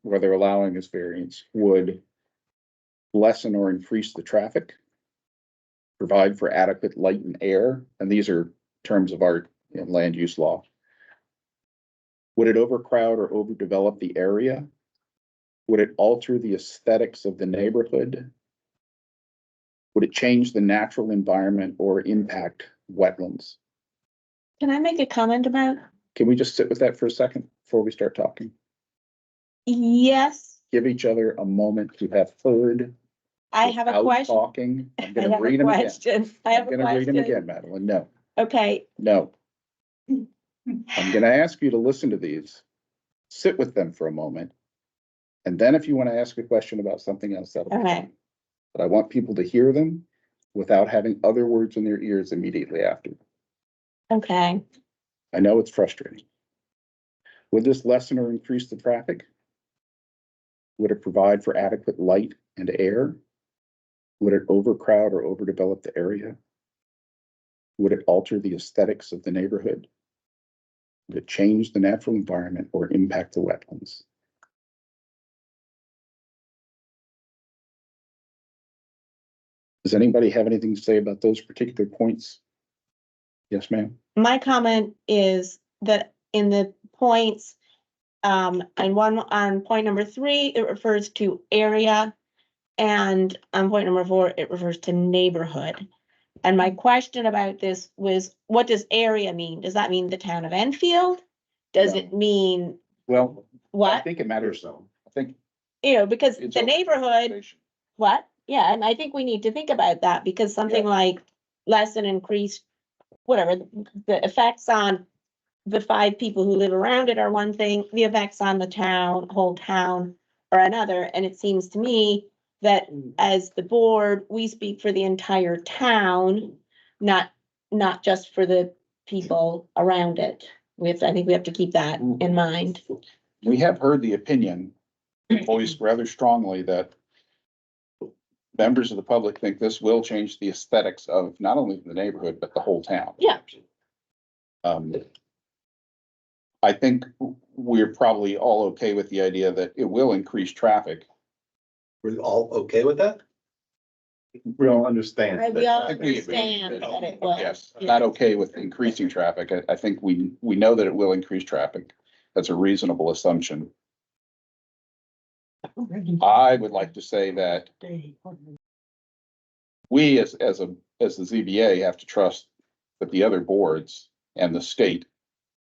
S1: whether allowing this variance would lessen or increase the traffic, provide for adequate light and air, and these are terms of our land use law. Would it overcrowd or overdevelop the area? Would it alter the aesthetics of the neighborhood? Would it change the natural environment or impact wetlands?
S2: Can I make a comment about?
S1: Can we just sit with that for a second before we start talking?
S2: Yes,
S1: Give each other a moment to have heard.
S2: I have a
S1: without
S2: question.
S1: Talking. I'm
S2: I
S1: gonna
S2: have a
S1: read them again.
S2: question. I have
S1: I'm
S2: a
S1: gonna read them
S2: question.
S1: again, Madeline. No,
S2: Okay,
S1: no. I'm gonna ask you to listen to these, sit with them for a moment, And then if you want to ask a question about something else, that'll be
S2: Okay.
S1: fine. But I want people to hear them without having other words in their ears immediately after.
S2: Okay.
S1: I know it's frustrating. Would this lessen or increase the traffic? Would it provide for adequate light and air? Would it overcrowd or overdevelop the area? Would it alter the aesthetics of the neighborhood? Would it change the natural environment or impact the wetlands? Does anybody have anything to say about those particular points? Yes, ma'am.
S2: My comment is that in the points, and one on point number 3, it refers to area. And on point number 4, it refers to neighborhood. And my question about this was, what does area mean? Does that mean the town of Enfield? Does
S1: No.
S2: it mean
S1: Well, I
S2: what?
S1: think it matters though. I think
S2: Because
S1: it's
S2: the
S1: open
S2: neighborhood,
S1: conversation.
S2: what? Yeah, and I think we need to think about that because something like less than increased, whatever, the effects on the 5 people who live around it are one thing, the effects on the town, whole town are another. And it seems to me that as the board, we speak for the entire town, not just for the people around it. I think we have to keep that in mind.
S1: We have heard the opinion voiced rather strongly that members of the public think this will change the aesthetics of not only the neighborhood, but the whole town.
S2: Yeah.
S1: I think we're probably all okay with the idea that it will increase traffic.
S5: We're all okay with that?
S6: We don't understand.
S2: We all
S1: I think we agree.
S2: understand that it will.
S1: Yes, not okay with increasing traffic. I think we know that it will increase traffic. That's a reasonable assumption. I would like to say that we as the ZBA have to trust that the other boards and the state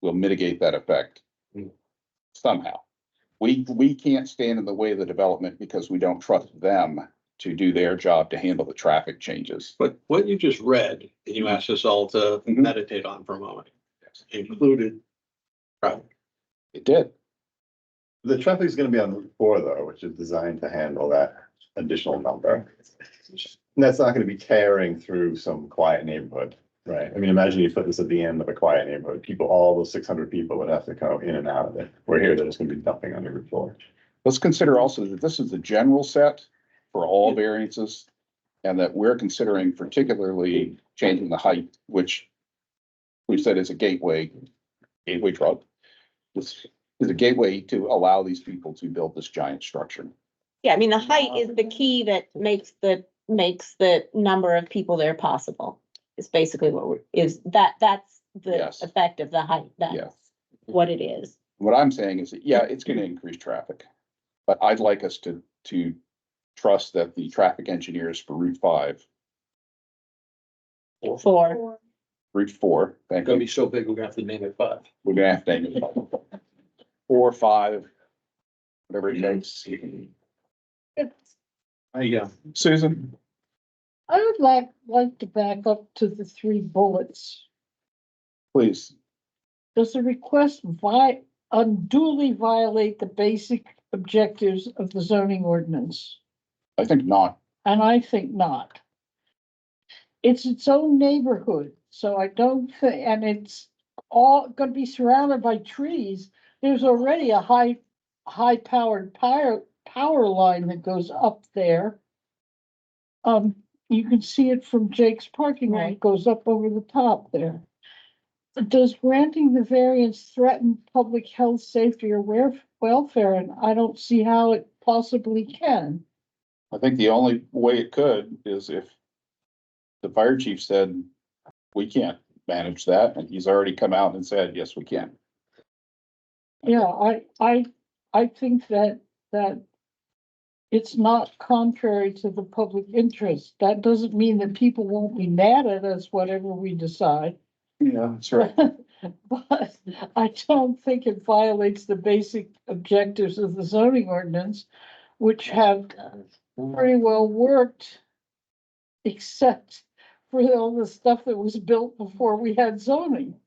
S1: will mitigate that effect somehow. We can't stand in the way of the development because we don't trust them to do their job to handle the traffic changes.
S5: But what you just read, and you asked us all to
S1: Mhm.
S5: meditate on for a moment, included traffic.
S1: It did.
S6: The traffic is gonna be on Route 4 though, which is designed to handle that additional number. And that's not gonna be tearing through some quiet neighborhood, right? I mean, imagine you put this at the end of a quiet neighborhood, all those 600 people would have to go in and out of it. We're here, they're just gonna be dumping on the Route 4.
S1: Let's consider also that this is the general set for all variances. And that we're considering particularly changing the height, which we said is a gateway drug. This is a gateway to allow these people to build this giant structure.
S2: Yeah, I mean, the height is the key that makes the number of people there possible. Is basically that's the
S1: Yes.
S2: effect of the height.
S1: Yeah.
S2: That's what it is.
S1: What I'm saying is that, yeah, it's gonna increase traffic. But I'd like us to trust that the traffic engineers for Route 5,
S2: For,
S1: Route 4,
S5: It's
S1: thank
S5: gonna
S1: you,
S5: be so big, we're gonna have to name it 5.
S1: we're gonna have to name it 4, 5, whatever it takes.
S5: There you go.
S1: Susan?
S3: I would like to back up to the 3 bullets.
S1: Please.
S3: Does the request unduly violate the basic objectives of the zoning ordinance?
S1: I think not.
S3: And I think not. It's its own neighborhood, so I don't think, and it's all gonna be surrounded by trees. There's already a high-powered power line that goes up there. You can see it from Jake's parking lot, it goes up over the top there. Does granting the variance threaten public health, safety, or welfare? And I don't see how it possibly can.
S1: I think the only way it could is if the fire chief said, we can't manage that, and he's already come out and said, yes, we can.
S3: Yeah, I think that it's not contrary to the public interest. That doesn't mean that people won't be mad at us, whatever we decide.
S1: Yeah, that's right.
S3: But I don't think it violates the basic objectives of the zoning ordinance, which have pretty well worked, except for all the stuff that was built before we had zoning.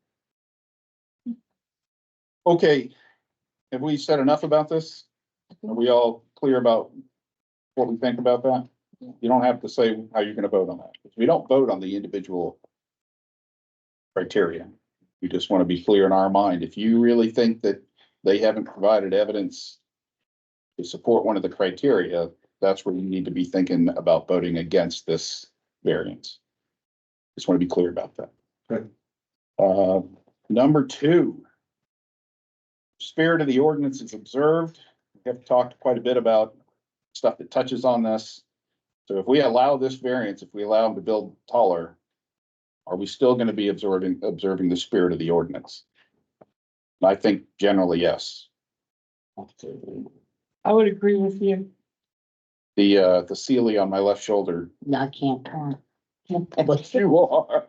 S1: Okay, have we said enough about this? Are we all clear about what we think about that? You don't have to say how you're gonna vote on that. We don't vote on the individual criteria. We just want to be clear in our mind. If you really think that they haven't provided evidence to support one of the criteria, that's where you need to be thinking about voting against this variance. Just want to be clear about that.
S5: Right.
S1: Number two, spirit of the ordinance is observed. We have talked quite a bit about stuff that touches on this. So if we allow this variance, if we allow them to build taller, are we still going to be observing the spirit of the ordinance? I think generally, yes.
S3: I would agree with you.
S1: The Sealy on my left shoulder.
S11: I can't turn.
S1: But you are.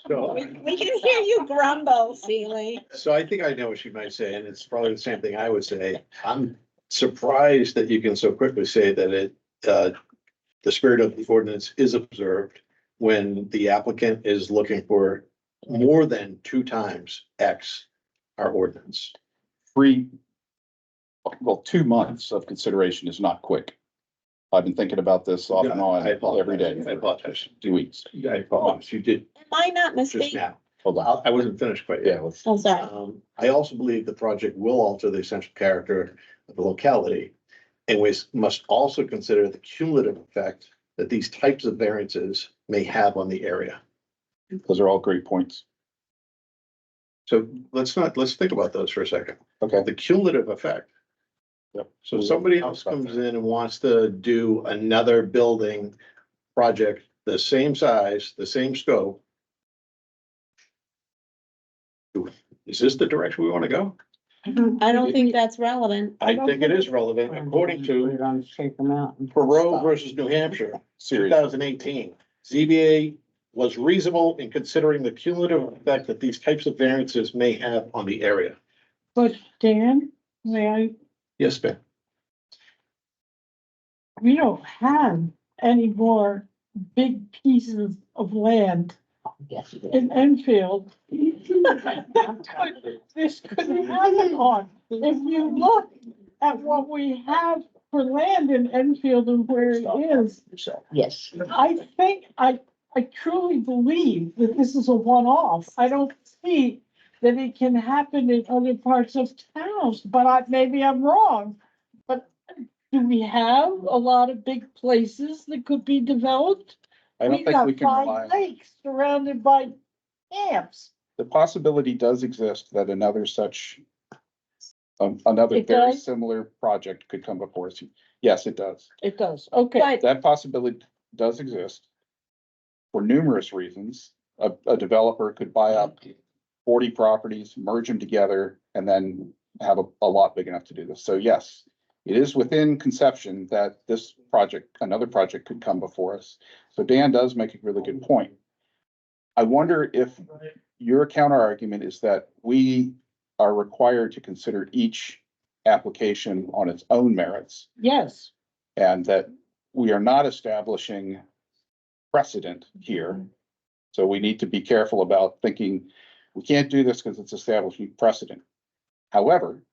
S5: So,
S2: We can hear you grumble, Sealy.
S5: so I think I know what she might say, and it's probably the same thing I would say. I'm surprised that you can so quickly say that the spirit of the ordinance is observed when the applicant is looking for more than 2 times X our ordinance.
S1: Well, 2 months of consideration is not quick. I've been thinking about this off and on
S5: I apologize.
S1: every day.
S5: I apologize.
S1: 2 weeks.
S5: I apologize. You did
S2: Am I not
S5: just
S2: mistaken?
S5: now.
S1: Hold on.
S5: I wasn't finished quite yet.
S1: Yeah, let's,
S2: Oh, sorry.
S5: I also believe the project will alter the essential character of the locality. And we must also consider the cumulative effect that these types of variances may have on the area.
S1: those are all great points.
S5: So let's think about those for a second.
S1: Okay.
S5: The cumulative effect.
S1: Yep.
S5: So if somebody else comes in and wants to do another building project, the same size, the same scope. Is this the direction we want to go?
S2: I don't think that's relevant.
S5: I think it is relevant according
S11: Put
S5: to
S11: it on Shaker Mountain.
S5: Perot versus New Hampshire,
S1: Seriously.
S5: 2018. ZBA was reasonable in considering the cumulative effect that these types of variances may have on the area.
S3: But Dan, may I,
S5: Yes, Ben.
S3: we don't have any more big pieces of land
S11: Yes, it is.
S3: in Enfield. This could happen on. If you look at what we have for land in Enfield and where it is,
S11: Yes.
S3: I think, I truly believe that this is a one-off. I don't see that it can happen in other parts of towns, but maybe I'm wrong. But do we have a lot of big places that could be developed?
S1: I don't think we can
S3: got
S1: rely.
S3: 5 lakes surrounded by camps.
S1: The possibility does exist that another such, another
S3: It
S1: very
S3: does?
S1: similar project could come before us. Yes, it does.
S3: It does, okay.
S2: But
S1: That possibility does exist for numerous reasons. A developer could buy up 40 properties, merge them together, and then have a lot big enough to do this. So yes, it is within conception that this project, another project could come before us. So Dan does make a really good point. I wonder if your counter argument is that we are required to consider each application on its own merits,
S3: Yes,
S1: and that we are not establishing precedent here. So we need to be careful about thinking, we can't do this because it's establishing precedent. However,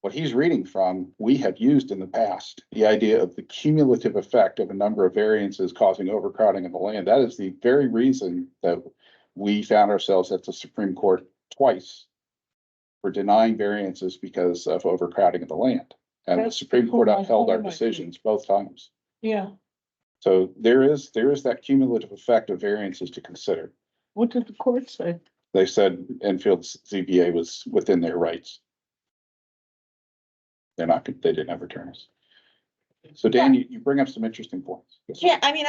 S1: what he's reading from, we have used in the past, the idea of the cumulative effect of a number of variances causing overcrowding of the land. That is the very reason that we found ourselves at the Supreme Court twice for denying variances because of overcrowding of the land. And the
S3: That's
S1: Supreme Court
S3: before my
S1: upheld our
S3: time, I
S1: decisions both times.
S3: yeah.
S1: So there is that cumulative effect of variances to consider.
S3: What did the court say?
S1: They said Enfield's ZBA was within their rights. They didn't overturn us. So Dan, you bring up some interesting points. Yes, sir.
S2: yeah, I mean,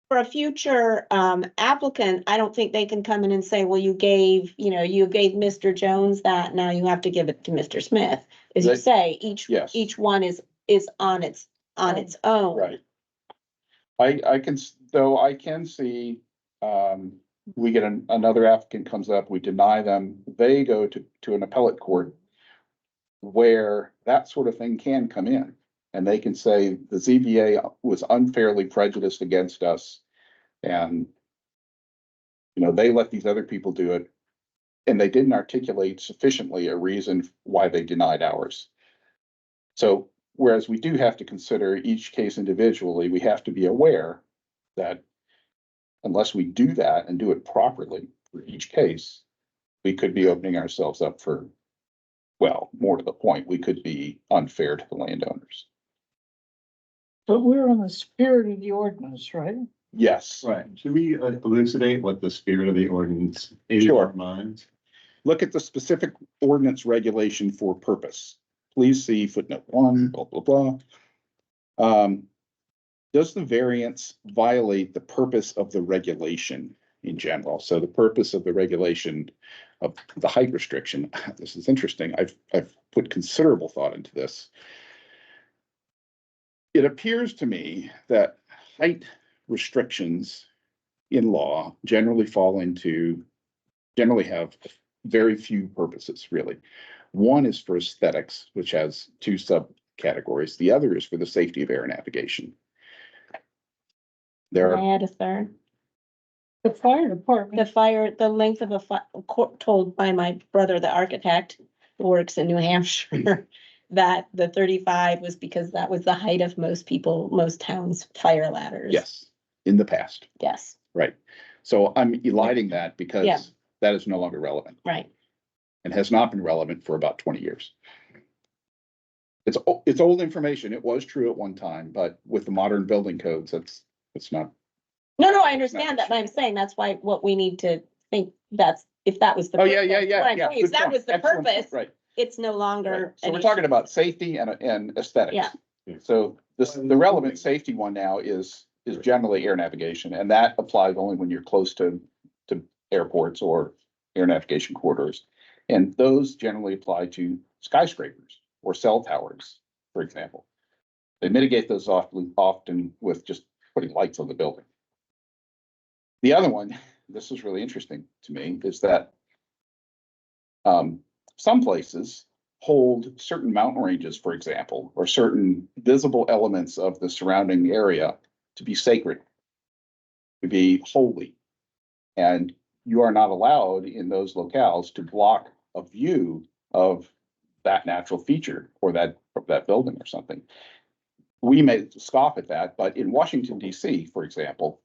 S2: for a future applicant, I don't think they can come in and say, well, you gave Mr. Jones that, now you have to give it to Mr. Smith. As you
S1: They-
S2: say,
S1: Yes.
S2: each one is on its own.
S1: Right. I can see, we get another applicant comes up, we deny them, they go to an appellate court where that sort of thing can come in. And they can say the ZBA was unfairly prejudiced against us. And, they let these other people do it. And they didn't articulate sufficiently a reason why they denied ours. So whereas we do have to consider each case individually, we have to be aware that unless we do that and do it properly for each case, we could be opening ourselves up for, well, more to the point, we could be unfair to the landowners.
S3: But we're on the spirit of the ordinance, right?
S1: Yes.
S6: Right, should we elucidate what the spirit of the ordinance is?
S1: Sure.
S6: in mind?
S1: Look at the specific ordinance regulation for purpose. Please see footnote 1, blah, blah, blah. Does the variance violate the purpose of the regulation in general? So the purpose of the regulation of the height restriction, this is interesting. I've put considerable thought into this. It appears to me that height restrictions in law generally have very few purposes, really. One is for aesthetics, which has two subcategories. The other is for the safety of air navigation. There
S2: I
S1: are,
S2: had a third.
S3: The fire department,
S2: The length of told by my brother, the architect, who works in New Hampshire, that the 35 was because that was the height of most towns' fire ladders.
S1: yes, in the past,
S2: Yes,
S1: right. So I'm eliding that
S2: Yeah.
S1: because that is no longer relevant
S2: right.
S1: and has not been relevant for about 20 years. It's old information. It was true at one time, but with the modern building codes, it's not.
S2: No, I understand that, but I'm saying that's why what we need to think if that was the.
S1: Oh, yeah,
S2: purpose, what I'm saying is
S1: Good
S2: that
S1: point.
S2: was the
S1: Excellent point.
S2: purpose,
S1: Right.
S2: it's no longer.
S1: Right. So
S2: an
S1: we're talking
S2: issue.
S1: about safety and aesthetics.
S2: Yeah.
S1: So the relevant safety one now is generally air navigation, and that applies only when you're close to airports or air navigation corridors. And those generally apply to skyscrapers or cell towers, for example. They mitigate those often with just putting lights on the building. The other one, this is really interesting to me, is that some places hold certain mountain ranges, for example, or certain visible elements of the surrounding area to be sacred, to be holy. And you are not allowed in those locales to block a view of that natural feature or that building or something. We may scoff at that, but in Washington, D.C., for example,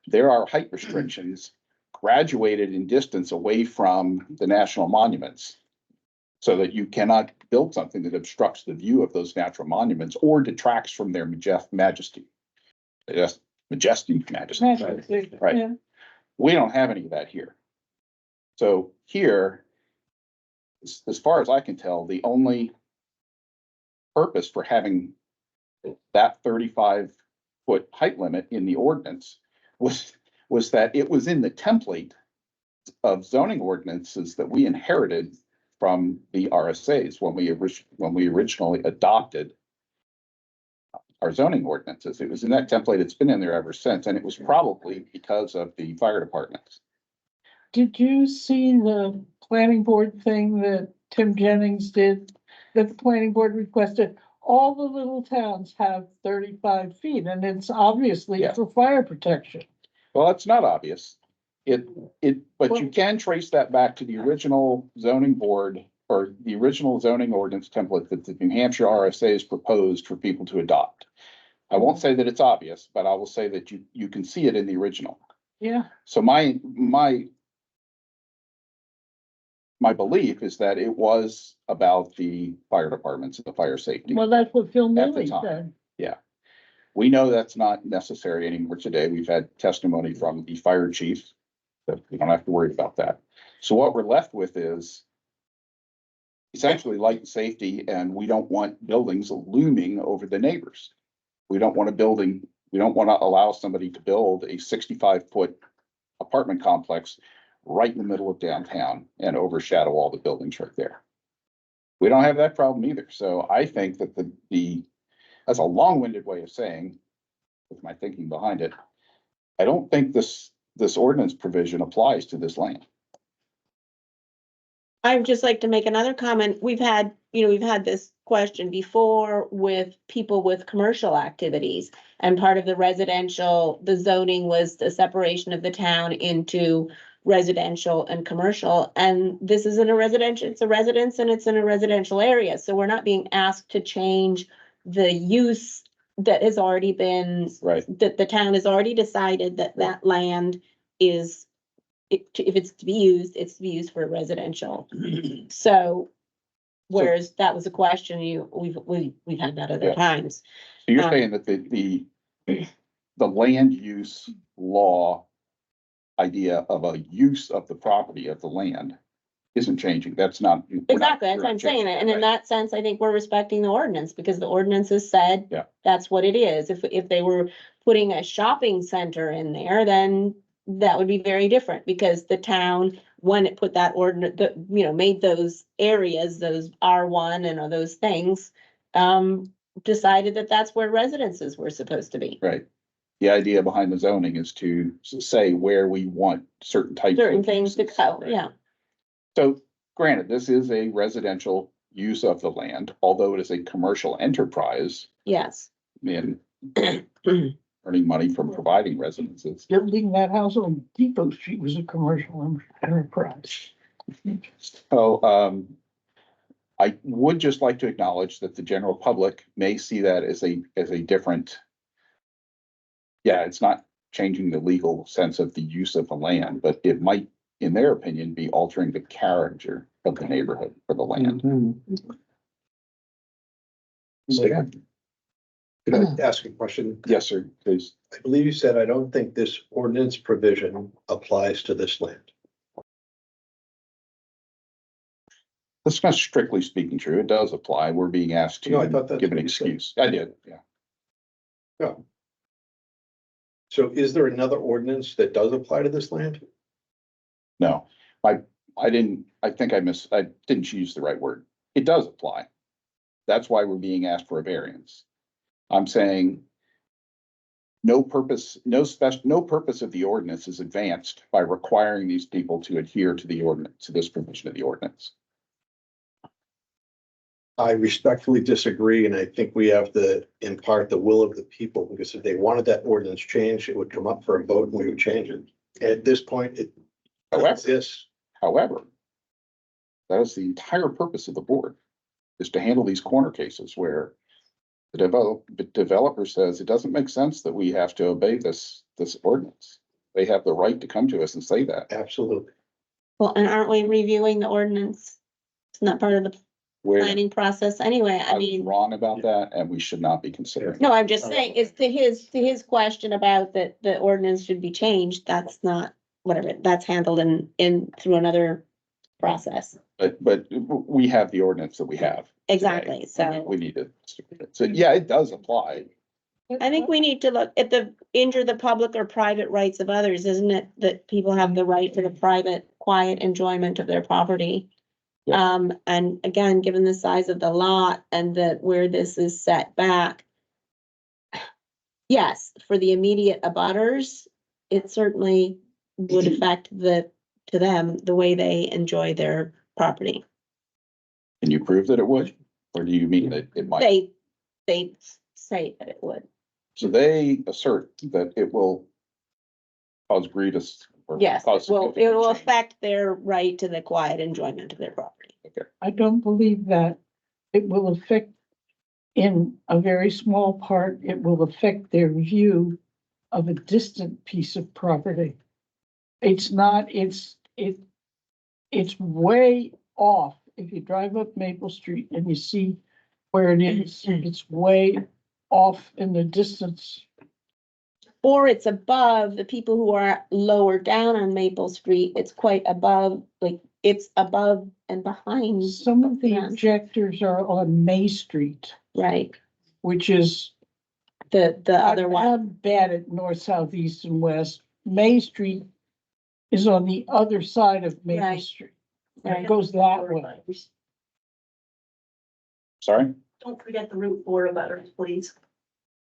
S1: there are height restrictions graduated in distance away from the national monuments so that you cannot build something that obstructs the view of those natural monuments or detracts from their majesty. Yes, majesty. Right.
S3: yeah.
S1: We don't have any of that here. So here, as far as I can tell, the only purpose for having that 35-foot height limit in the ordinance was that it was in the template of zoning ordinances that we inherited from the RSAs when we originally adopted our zoning ordinances. It was in that template. It's been in there ever since, and it was probably because of the fire departments.
S3: Did you see the planning board thing that Tim Jennings did? That the planning board requested, all the little towns have 35 feet, and it's obviously
S1: Yeah.
S3: for fire protection.
S1: Well, it's not obvious. But you can trace that back to the original zoning board or the original zoning ordinance template that the New Hampshire RSA's proposed for people to adopt. I won't say that it's obvious, but I will say that you can see it in the original.
S3: Yeah.
S1: So my belief is that it was about the fire departments and the fire safety.
S3: Well, that's what Phil
S1: At the
S3: Milley
S1: time.
S3: said.
S1: Yeah. We know that's not necessary anymore today. We've had testimony from the fire chief that we don't have to worry about that. So what we're left with is essentially light and safety, and we don't want buildings looming over the neighbors. We don't want to allow somebody to build a 65-foot apartment complex right in the middle of downtown and overshadow all the buildings right there. We don't have that problem either. So I think that that's a long-winded way of saying, with my thinking behind it, I don't think this ordinance provision applies to this land.
S2: I'd just like to make another comment. We've had this question before with people with commercial activities. And part of the zoning was the separation of the town into residential and commercial. And this isn't a residential, it's a residence and it's in a residential area. So we're not being asked to change the use that has already been,
S1: Right.
S2: that the town has already decided that that land is, if it's to be used, it's to be used for residential. So, whereas that was a question we've had that other
S1: Yeah.
S2: times.
S1: So you're saying that the land use law idea of a use of the property of the land isn't changing. That's not. we're not-
S2: Exactly, that's
S1: you're
S2: what
S1: not
S2: I'm saying.
S1: changing
S2: And in that sense, I think we're respecting the ordinance because the ordinance has said
S1: Yeah.
S2: that's what it is. If they were putting a shopping center in there, then that would be very different because the town, when it put that ordinance, made those areas, those R1 and all those things, decided that that's where residences were supposed to be.
S1: Right. The idea behind the zoning is to say where we want certain types.
S2: Certain
S1: of
S2: things to
S1: uses.
S2: go,
S1: Right.
S2: yeah.
S1: So granted, this is a residential use of the land, although it is a commercial enterprise
S2: Yes.
S1: in earning money from providing residences.
S3: Building that house on Depot Street was a commercial enterprise.
S1: So, I would just like to acknowledge that the general public may see that as a different. Yeah, it's not changing the legal sense of the use of the land, but it might, in their opinion, be altering the character of the neighborhood or the land.
S5: Could I ask a question?
S1: Yes, sir, please.
S5: I believe you said, I don't think this ordinance provision applies to this land.
S1: That's not strictly speaking true. It does apply. We're being asked
S5: No, I
S1: to
S5: thought that's
S1: give an
S5: what you said.
S1: excuse. I did, yeah.
S5: So is there another ordinance that does apply to this land?
S1: No, I didn't, I think I didn't use the right word. It does apply. That's why we're being asked for a variance. I'm saying no purpose of the ordinance is advanced by requiring these people to adhere to the ordinance, to this provision of the ordinance.
S5: I respectfully disagree, and I think we have to impart the will of the people, because if they wanted that ordinance changed, it would come up for a vote and we would change it. At this point, it
S1: However,
S5: exists.
S1: However, that is the entire purpose of the board, is to handle these corner cases where the developer says it doesn't make sense that we have to obey this ordinance. They have the right to come to us and say that.
S5: Absolutely.
S2: Well, and aren't we reviewing the ordinance? It's not part of the
S1: Where
S2: planning process anyway.
S1: I
S2: I
S1: was
S2: mean,
S1: wrong about that, and we should not be considering.
S2: no, I'm just saying, it's to his question about that the ordinance should be changed. That's not, whatever, that's handled in through another process.
S1: But we have the ordinance that we have. today.
S2: Exactly, so
S1: We need to, so yeah, it does apply.
S2: I think we need to look at the injure the public or private rights of others, isn't it? That people have the right to the private, quiet enjoyment of their property.
S1: Yeah.
S2: And again, given the size of the lot and that where this is set back. Yes, for the immediate abutters, it certainly would affect to them, the way they enjoy their property.
S1: Can you prove that it would? Or do you mean that it might?
S2: They say that it would.
S1: So they assert that it will cause grievous. or
S2: Yes,
S1: cause
S2: it will
S1: significant change.
S2: affect their right to the quiet enjoyment of their property.
S3: I don't believe that it will affect, in a very small part, it will affect their view of a distant piece of property. It's not, it's way off. If you drive up Maple Street and you see where it is, it's way off in the distance.
S2: Or it's above the people who are lower down on Maple Street. It's quite above, like, it's above and behind.
S3: Some of the
S2: Yes.
S3: objectors are on May Street,
S2: Right,
S3: which is
S2: the other one.
S3: I'm bad at north, south, east, and west. May Street is on the other side of Maple
S2: Right.
S3: Street.
S2: Right.
S3: It goes that way.
S1: Sorry?
S2: Don't forget the Route 4 abutters, please.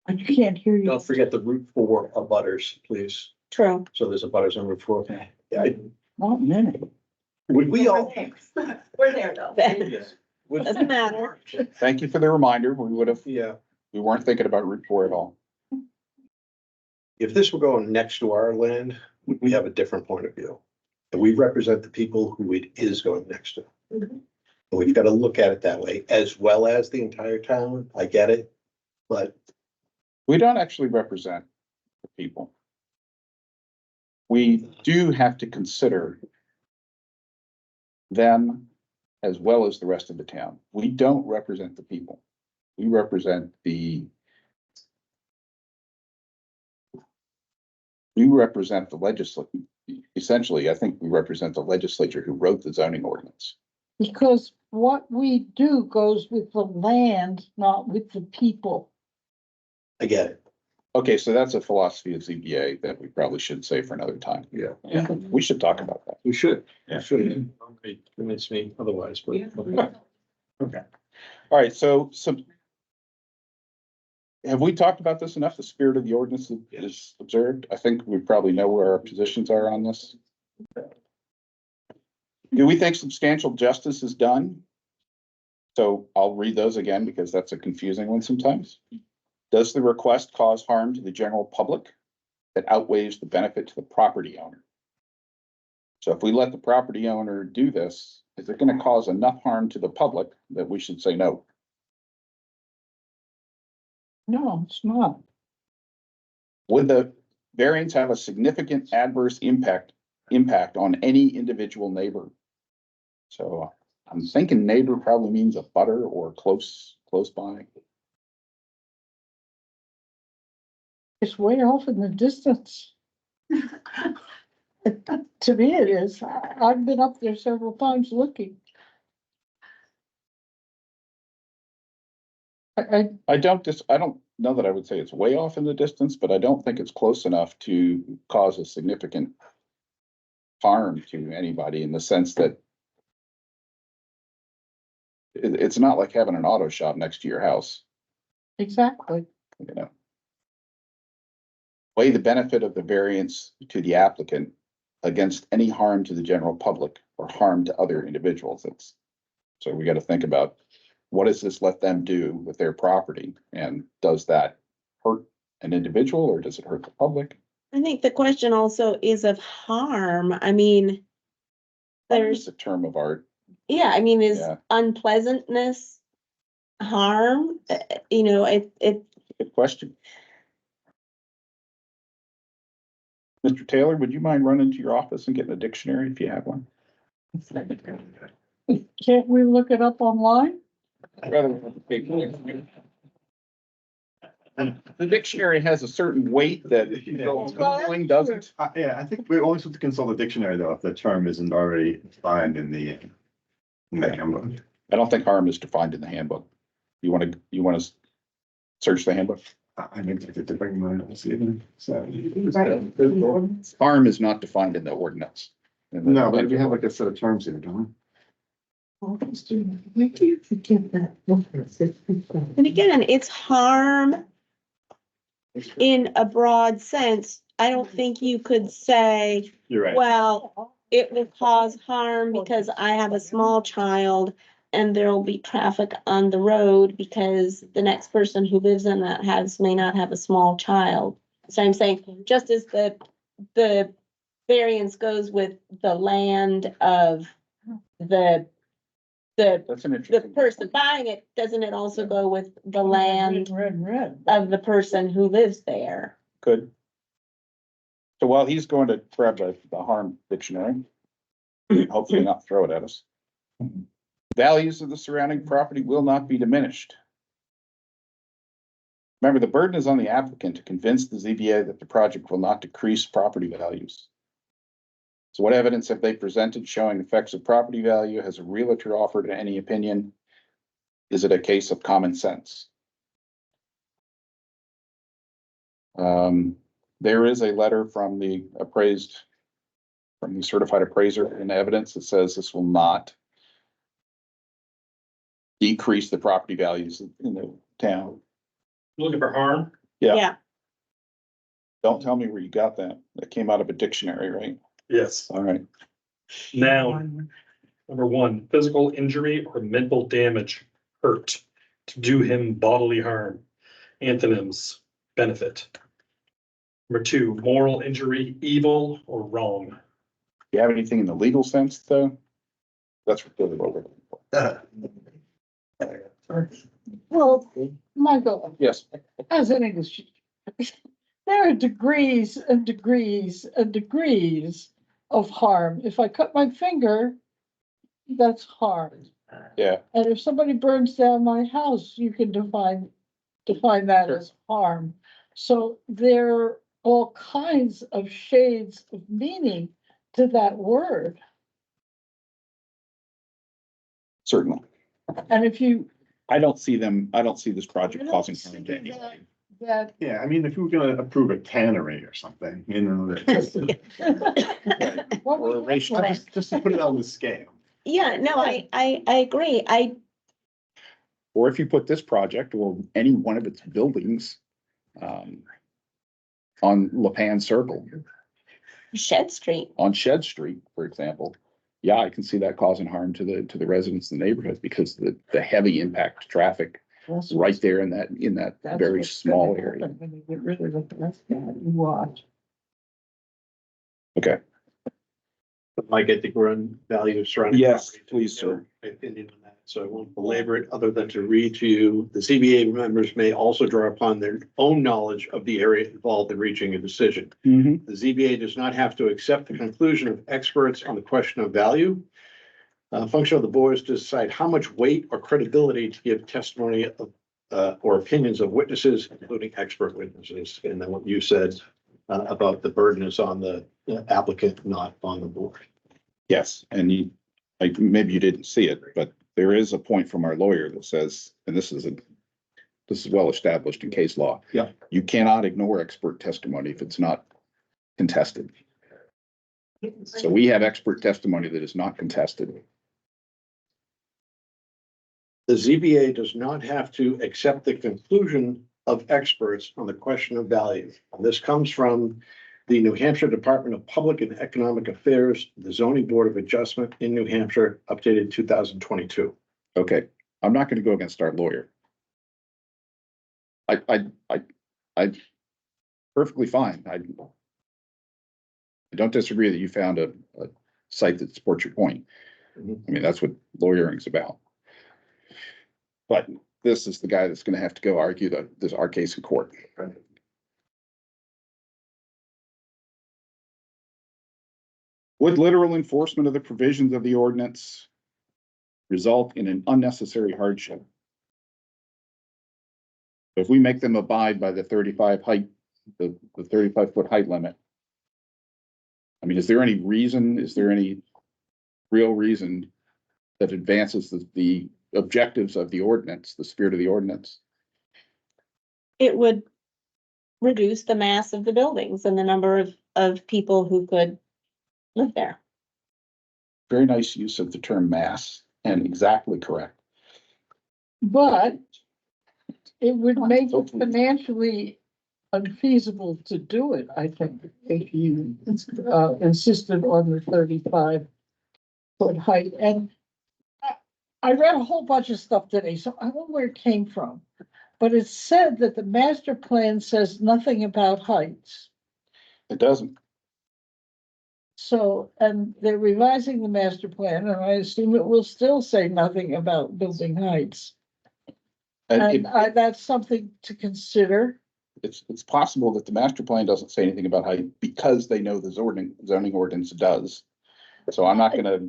S3: I can't hear you.
S5: Don't forget the Route 4 abutters, please.
S2: True.
S5: So there's abutters on Route 4. Yeah,
S3: Not many.
S5: would we all?
S2: We're there though.
S5: Would-
S2: Doesn't matter.
S1: Thank you for the reminder.
S5: Yeah,
S1: We weren't thinking about Route 4 at all.
S5: if this were going next to our land, we have a different point of view. And we represent the people who it is going next to.
S2: Mhm.
S5: And we've got to look at it that way, as well as the entire town. I get it. But
S1: We don't actually represent the people. We do have to consider them as well as the rest of the town. We don't represent the people. We represent the legislature. Essentially, I think we represent the legislature who wrote the zoning ordinance.
S3: Because what we do goes with the land, not with the people.
S5: I get it.
S1: Okay, so that's a philosophy of ZBA that we probably should say for another time.
S5: Yeah.
S1: Yeah, we should talk about that.
S5: We should.
S1: Yeah.
S5: Should. Nobody convince me otherwise, but.
S1: Okay. All right, so have we talked about this enough? The spirit of the ordinance is observed. I think we probably know where our positions are on this. Do we think substantial justice is done? So I'll read those again because that's a confusing one sometimes. Does the request cause harm to the general public that outweighs the benefit to the property owner? So if we let the property owner do this, is it going to cause enough harm to the public that we should say no?
S3: No, it's not.
S1: Would the variance have a significant adverse impact on any individual neighbor? So I'm thinking neighbor probably means a butter or close by.
S3: It's way off in the distance. To me, it is. I've been up there several times looking.
S1: I don't know that I would say it's way off in the distance, but I don't think it's close enough to cause a significant harm to anybody in the sense that it's not like having an auto shop next to your house,
S3: Exactly.
S1: you know. Weigh the benefit of the variance to the applicant against any harm to the general public or harm to other individuals. So we got to think about what does this let them do with their property? And does that hurt an individual or does it hurt the public?
S2: I think the question also is of harm. I mean,
S1: There's
S2: there's,
S1: a term of art.
S2: yeah, I mean, is
S1: Yeah.
S2: unpleasantness harm? You know, it,
S1: Good question. Mr. Taylor, would you mind running to your office and getting a dictionary if you have one?
S3: Can't we look it up online?
S1: The dictionary has a certain weight that Googling doesn't.
S6: Yeah, I think we always have to consult the dictionary though, if the term isn't already defined in the handbook.
S1: I don't think harm is defined in the handbook. You want to search the handbook?
S6: I need to bring mine this evening, so.
S1: Harm is not defined in the ordinance.
S6: No, but we have like a set of terms here, don't
S11: Where do you forget that?
S2: and again, it's harm in a broad sense. I don't think you could say,
S6: we? You're right.
S2: well, it will cause harm because I have a small child and there will be traffic on the road because the next person who lives in that house may not have a small child. So I'm saying, just as the variance goes with the land of the
S1: That's an interesting.
S2: person buying it, doesn't it also go with the land
S3: Red.
S2: of the person who lives there?
S1: Good. So while he's going to grab the harm dictionary, hopefully not throw it at us. Values of the surrounding property will not be diminished. Remember, the burden is on the applicant to convince the ZBA that the project will not decrease property values. So what evidence have they presented showing effects of property value? Has a realtor offered any opinion? Is it a case of common sense? There is a letter from the certified appraiser in evidence that says this will not decrease the property values in the town.
S4: Looking for harm?
S1: Yeah.
S2: Yeah.
S1: Don't tell me where you got that. That came out of a dictionary, right?
S4: Yes.
S1: All right.
S4: Noun. Number one, physical injury or mental damage, hurt, to do him bodily harm. Antonyms, benefit. Number two, moral injury, evil or wrong.
S1: You have anything in the legal sense, though? That's really what we're looking for.
S3: Well, Michael,
S1: Yes,
S3: as an English, there are degrees and degrees and degrees of harm. If I cut my finger, that's harm.
S1: yeah,
S3: And if somebody burns down my house, you can define that
S1: Sure.
S3: as harm. So there are all kinds of shades of meaning to that word.
S1: certainly.
S3: And if you,
S1: I don't see this project causing harm to
S3: that,
S1: anybody.
S3: that
S6: Yeah, I mean, if we were gonna approve a tannery or something, you know, that.
S3: what
S1: Or a
S3: we
S1: race
S3: have
S1: track.
S6: Just to put it on the scale.
S2: Yeah, no, I agree.
S1: Or if you put this project or any one of its buildings on Lapan Circle,
S2: Shed Street,
S1: on Shed Street, for example, yeah, I can see that causing harm to the residents in the neighborhood because the heavy impact traffic
S3: that's
S1: right there in that
S3: that's
S1: very
S3: what's
S1: small
S3: gonna
S1: area.
S3: happen when you get rid of it. That's bad. You watch.
S1: Okay,
S5: Mike, I think we're on value of surrounding.
S1: Yes,
S5: property.
S1: please, sir.
S5: My opinion on that, so I won't belabor it, other than to read to you, the ZBA members may also draw upon their own knowledge of the area involved in reaching a decision.
S1: Mhm.
S5: The ZBA does not have to accept the conclusion of experts on the question of value. Function of the board is to decide how much weight or credibility to give testimony of, or opinions of witnesses, including expert witnesses. And then what you said, about the burden is on the applicant, not on the board.
S1: Yes, and maybe you didn't see it, but there is a point from our lawyer that says, and this is well established in case law.
S5: Yeah.
S1: You cannot ignore expert testimony if it's not contested. So we have expert testimony that is not contested.
S5: The ZBA does not have to accept the conclusion of experts on the question of value. This comes from the New Hampshire Department of Public and Economic Affairs, the Zoning Board of Adjustment in New Hampshire, updated 2022.
S1: Okay, I'm not gonna go against our lawyer. I perfectly fine. I don't disagree that you found a site that supports your point. I mean, that's what lawyering is about. But this is the guy that's gonna have to go argue our case in court. Would literal enforcement of the provisions of the ordinance result in an unnecessary hardship? If we make them abide by the 35 height, the 35-foot height limit. I mean, is there any real reason that advances the objectives of the ordinance, the spirit of the ordinance?
S2: it would reduce the mass of the buildings and the number of people who could live there.
S1: Very nice use of the term mass and exactly correct.
S3: But it would make it
S1: Hopefully.
S3: financially unfeasible to do it, I think, if you insisted on the 35-foot height. And I read a whole bunch of stuff today, so I don't know where it came from. But it said that the master plan says nothing about heights.
S1: It doesn't.
S3: So, and they're revising the master plan, and I assume it will still say nothing about building heights.
S1: And
S3: And that's something to consider.
S1: it's possible that the master plan doesn't say anything about height because they know the zoning ordinance does. So I'm not gonna,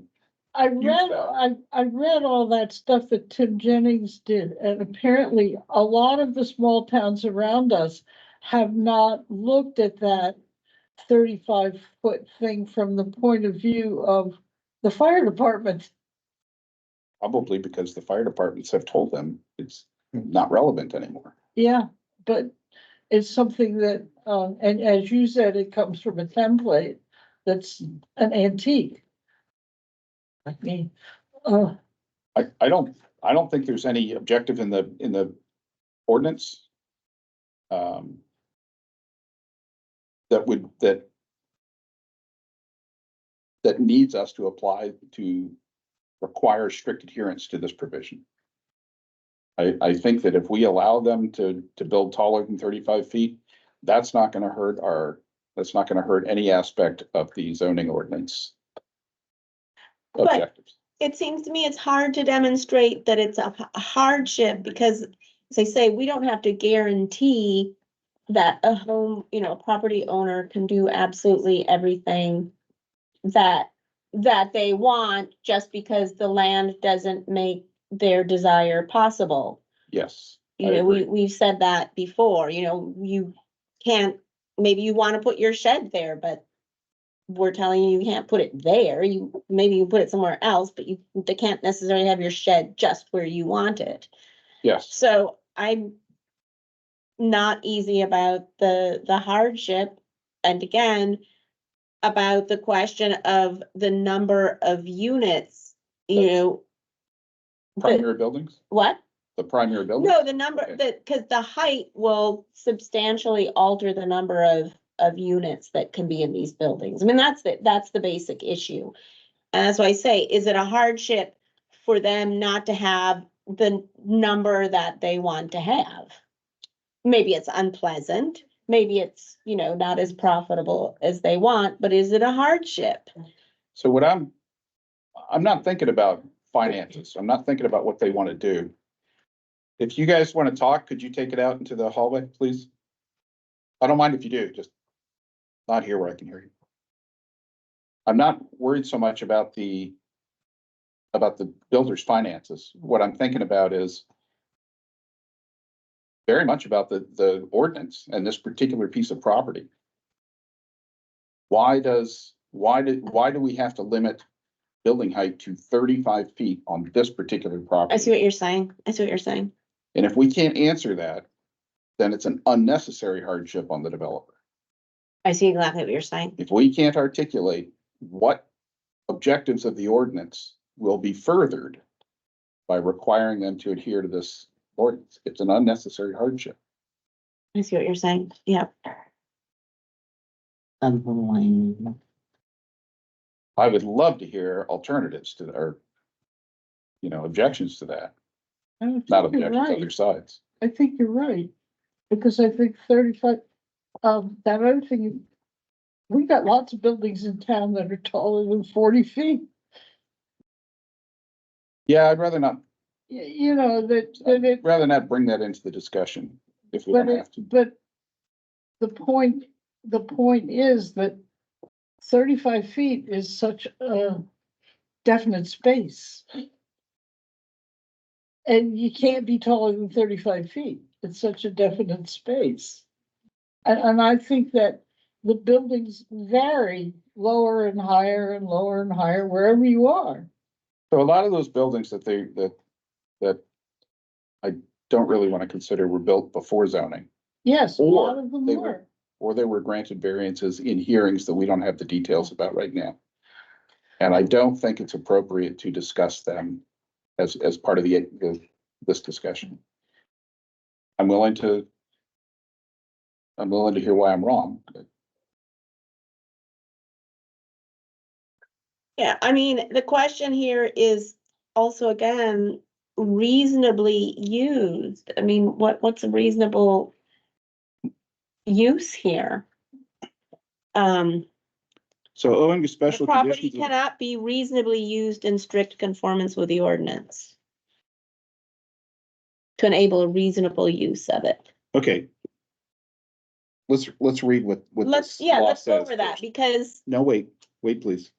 S3: I read all that stuff that Tim Jennings did, and apparently a lot of the small towns around us have not looked at that 35-foot thing from the point of view of the fire department.
S1: probably because the fire departments have told them it's not relevant anymore.
S3: Yeah, but it's something that, and as you said, it comes from a template that's an antique. I mean,
S1: I don't think there's any objective in the ordinance. That needs us to apply to require strict adherence to this provision. I think that if we allow them to build taller than 35 feet, that's not gonna hurt any aspect of the zoning ordinance.
S2: But-
S1: objectives.
S2: It seems to me it's hard to demonstrate that it's a hardship because, as I say, we don't have to guarantee that a home, a property owner can do absolutely everything that they want just because the land doesn't make their desire possible.
S1: Yes. I
S2: You know,
S1: agree.
S2: we've said that before, you can't, maybe you want to put your shed there, but we're telling you can't put it there. Maybe you put it somewhere else, but they can't necessarily have your shed just where you want it.
S1: Yes,
S2: So I'm not easy about the hardship. And again, about the question of the number of units,
S1: primary buildings,
S2: what?
S1: the primary buildings.
S2: No, the number,
S1: Okay.
S2: because the height will substantially alter the number of units that can be in these buildings. I mean, that's the basic issue. And that's why I say, is it a hardship for them not to have the number that they want to have? Maybe it's unpleasant, maybe it's, not as profitable as they want, but is it a hardship?
S1: So I'm not thinking about finances. I'm not thinking about what they want to do. If you guys want to talk, could you take it out into the hallway, please? I don't mind if you do, just not here where I can hear you. I'm not worried so much about the builder's finances. What I'm thinking about is very much about the ordinance and this particular piece of property. Why do we have to limit building height to 35 feet on this particular property?
S2: I see what you're saying.
S1: And if we can't answer that, then it's an unnecessary hardship on the developer.
S2: I see exactly what you're saying.
S1: If we can't articulate what objectives of the ordinance will be furthered by requiring them to adhere to this ordinance, it's an unnecessary hardship.
S2: I see what you're saying. Yeah.
S11: Unbelievable.
S1: I would love to hear alternatives to, or, objections to that,
S3: I
S1: not
S3: think you're
S1: objections,
S3: right.
S1: other sides.
S3: I think you're right, because I think 35, that other thing, we got lots of buildings in town that are taller than 40 feet.
S1: Yeah, I'd rather not,
S3: That
S1: rather not bring that into the discussion if we
S3: but
S1: don't have to.
S3: but the point is that 35 feet is such a definite space. And you can't be taller than 35 feet. It's such a definite space. And I think that the buildings vary lower and higher and lower and higher wherever you are.
S1: So a lot of those buildings that I don't really want to consider were built before zoning,
S3: Yes, a lot
S1: Or
S3: of them
S1: they
S3: were.
S1: or they were granted variances in hearings that we don't have the details about right now. And I don't think it's appropriate to discuss them as part of this discussion. I'm willing to hear why I'm wrong.
S2: Yeah, I mean, the question here is also, again, reasonably used. I mean, what's a reasonable use here?
S1: So owing to
S2: The
S1: special
S2: property
S1: conditions.
S2: cannot be reasonably used in strict conformance with the ordinance to enable a reasonable use of it.
S1: Okay. Let's read what
S2: Let's
S1: this law
S2: go
S1: says
S2: over that
S1: first.
S2: because,
S1: No, wait, please.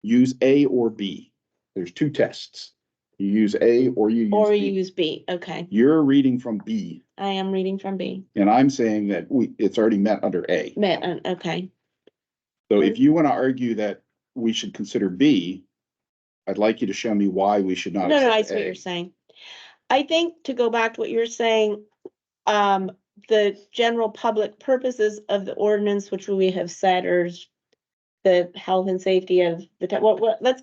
S1: Use A or B. There's two tests. You use A or you
S2: or
S1: use B.
S2: use B. Okay,
S1: You're reading from B,
S2: I am reading from B.
S1: and I'm saying that it's already met under A.
S2: Okay,
S1: So if you want to argue that we should consider B, I'd like you to show me why we should not.
S2: no, I
S1: accept
S2: see what
S1: A.
S2: you're saying. I think to go back to what you're saying, the general public purposes of the ordinance, which we have said are the health and safety of the,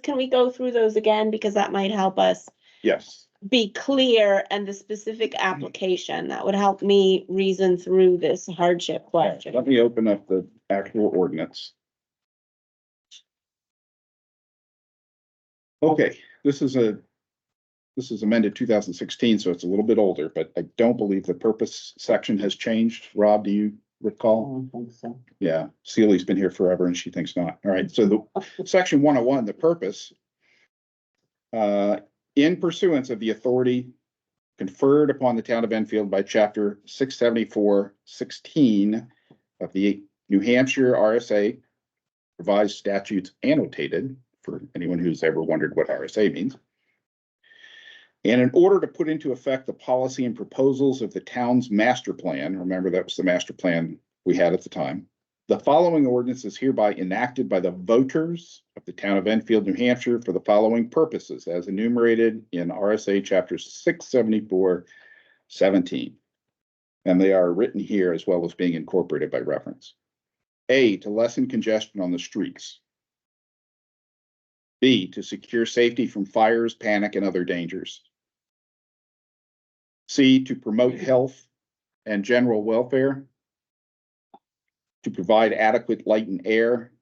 S2: can we go through those again? Because that might help us
S1: Yes.
S2: be clear and the specific application. That would help me reason through this hardship question.
S1: Let me open up the actual ordinance. Okay, this is amended 2016, so it's a little bit older, but I don't believe the purpose section has changed. Rob, do you
S11: I
S1: recall?
S11: don't think so.
S1: Yeah, Celia's been here forever and she thinks not. All right, so the section 101, the purpose In pursuance of the authority conferred upon the town of Enfield by chapter 674-16 of the New Hampshire RSA, revised statutes annotated, for anyone who's ever wondered what RSA means. And in order to put into effect the policy and proposals of the town's master plan, remember that was the master plan we had at the time, the following ordinance is hereby enacted by the voters of the town of Enfield, New Hampshire for the following purposes as enumerated in RSA chapter 674-17. And they are written here as well as being incorporated by reference. A, to lessen congestion on the streets. B, to secure safety from fires, panic, and other dangers. C, to promote health and general welfare. To provide adequate light and air.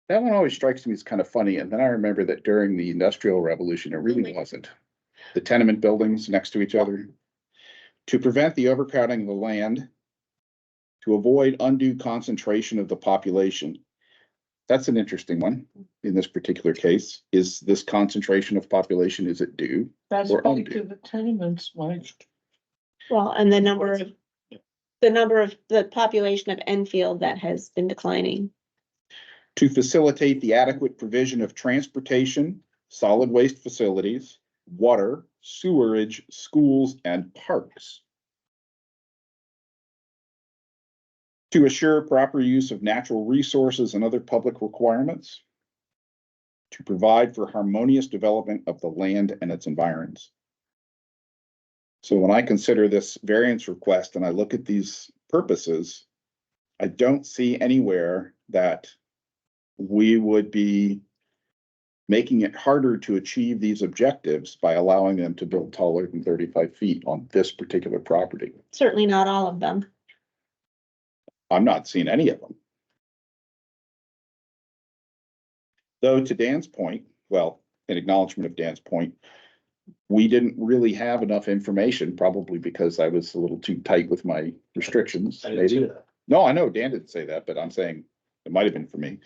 S1: That one always strikes me as kind of funny, and then I remember that during the Industrial Revolution, it really wasn't. The tenement buildings next to each other. To prevent the overcrowding of the land. To avoid undue concentration of the population. That's an interesting one in this particular case. Is this concentration of population, is it due?
S3: That's
S1: Or
S3: back
S1: undue.
S3: to the tenements, Mike.
S2: Well, and the number of the population of Enfield that has been declining.
S1: To facilitate the adequate provision of transportation, solid waste facilities, water, sewerage, schools, and parks. To assure proper use of natural resources and other public requirements. To provide for harmonious development of the land and its environs. So when I consider this variance request and I look at these purposes, I don't see anywhere that we would be making it harder to achieve these objectives by allowing them to build taller than 35 feet on this particular property.
S2: Certainly not all of them.
S1: I'm not seeing any of them. Though to Dan's point, well, in acknowledgement of Dan's point, we didn't really have enough information, probably because I was a little too tight with my restrictions.
S5: I didn't see
S1: Maybe.
S5: that.
S1: No, I know Dan didn't say that, but I'm saying it might have been for me.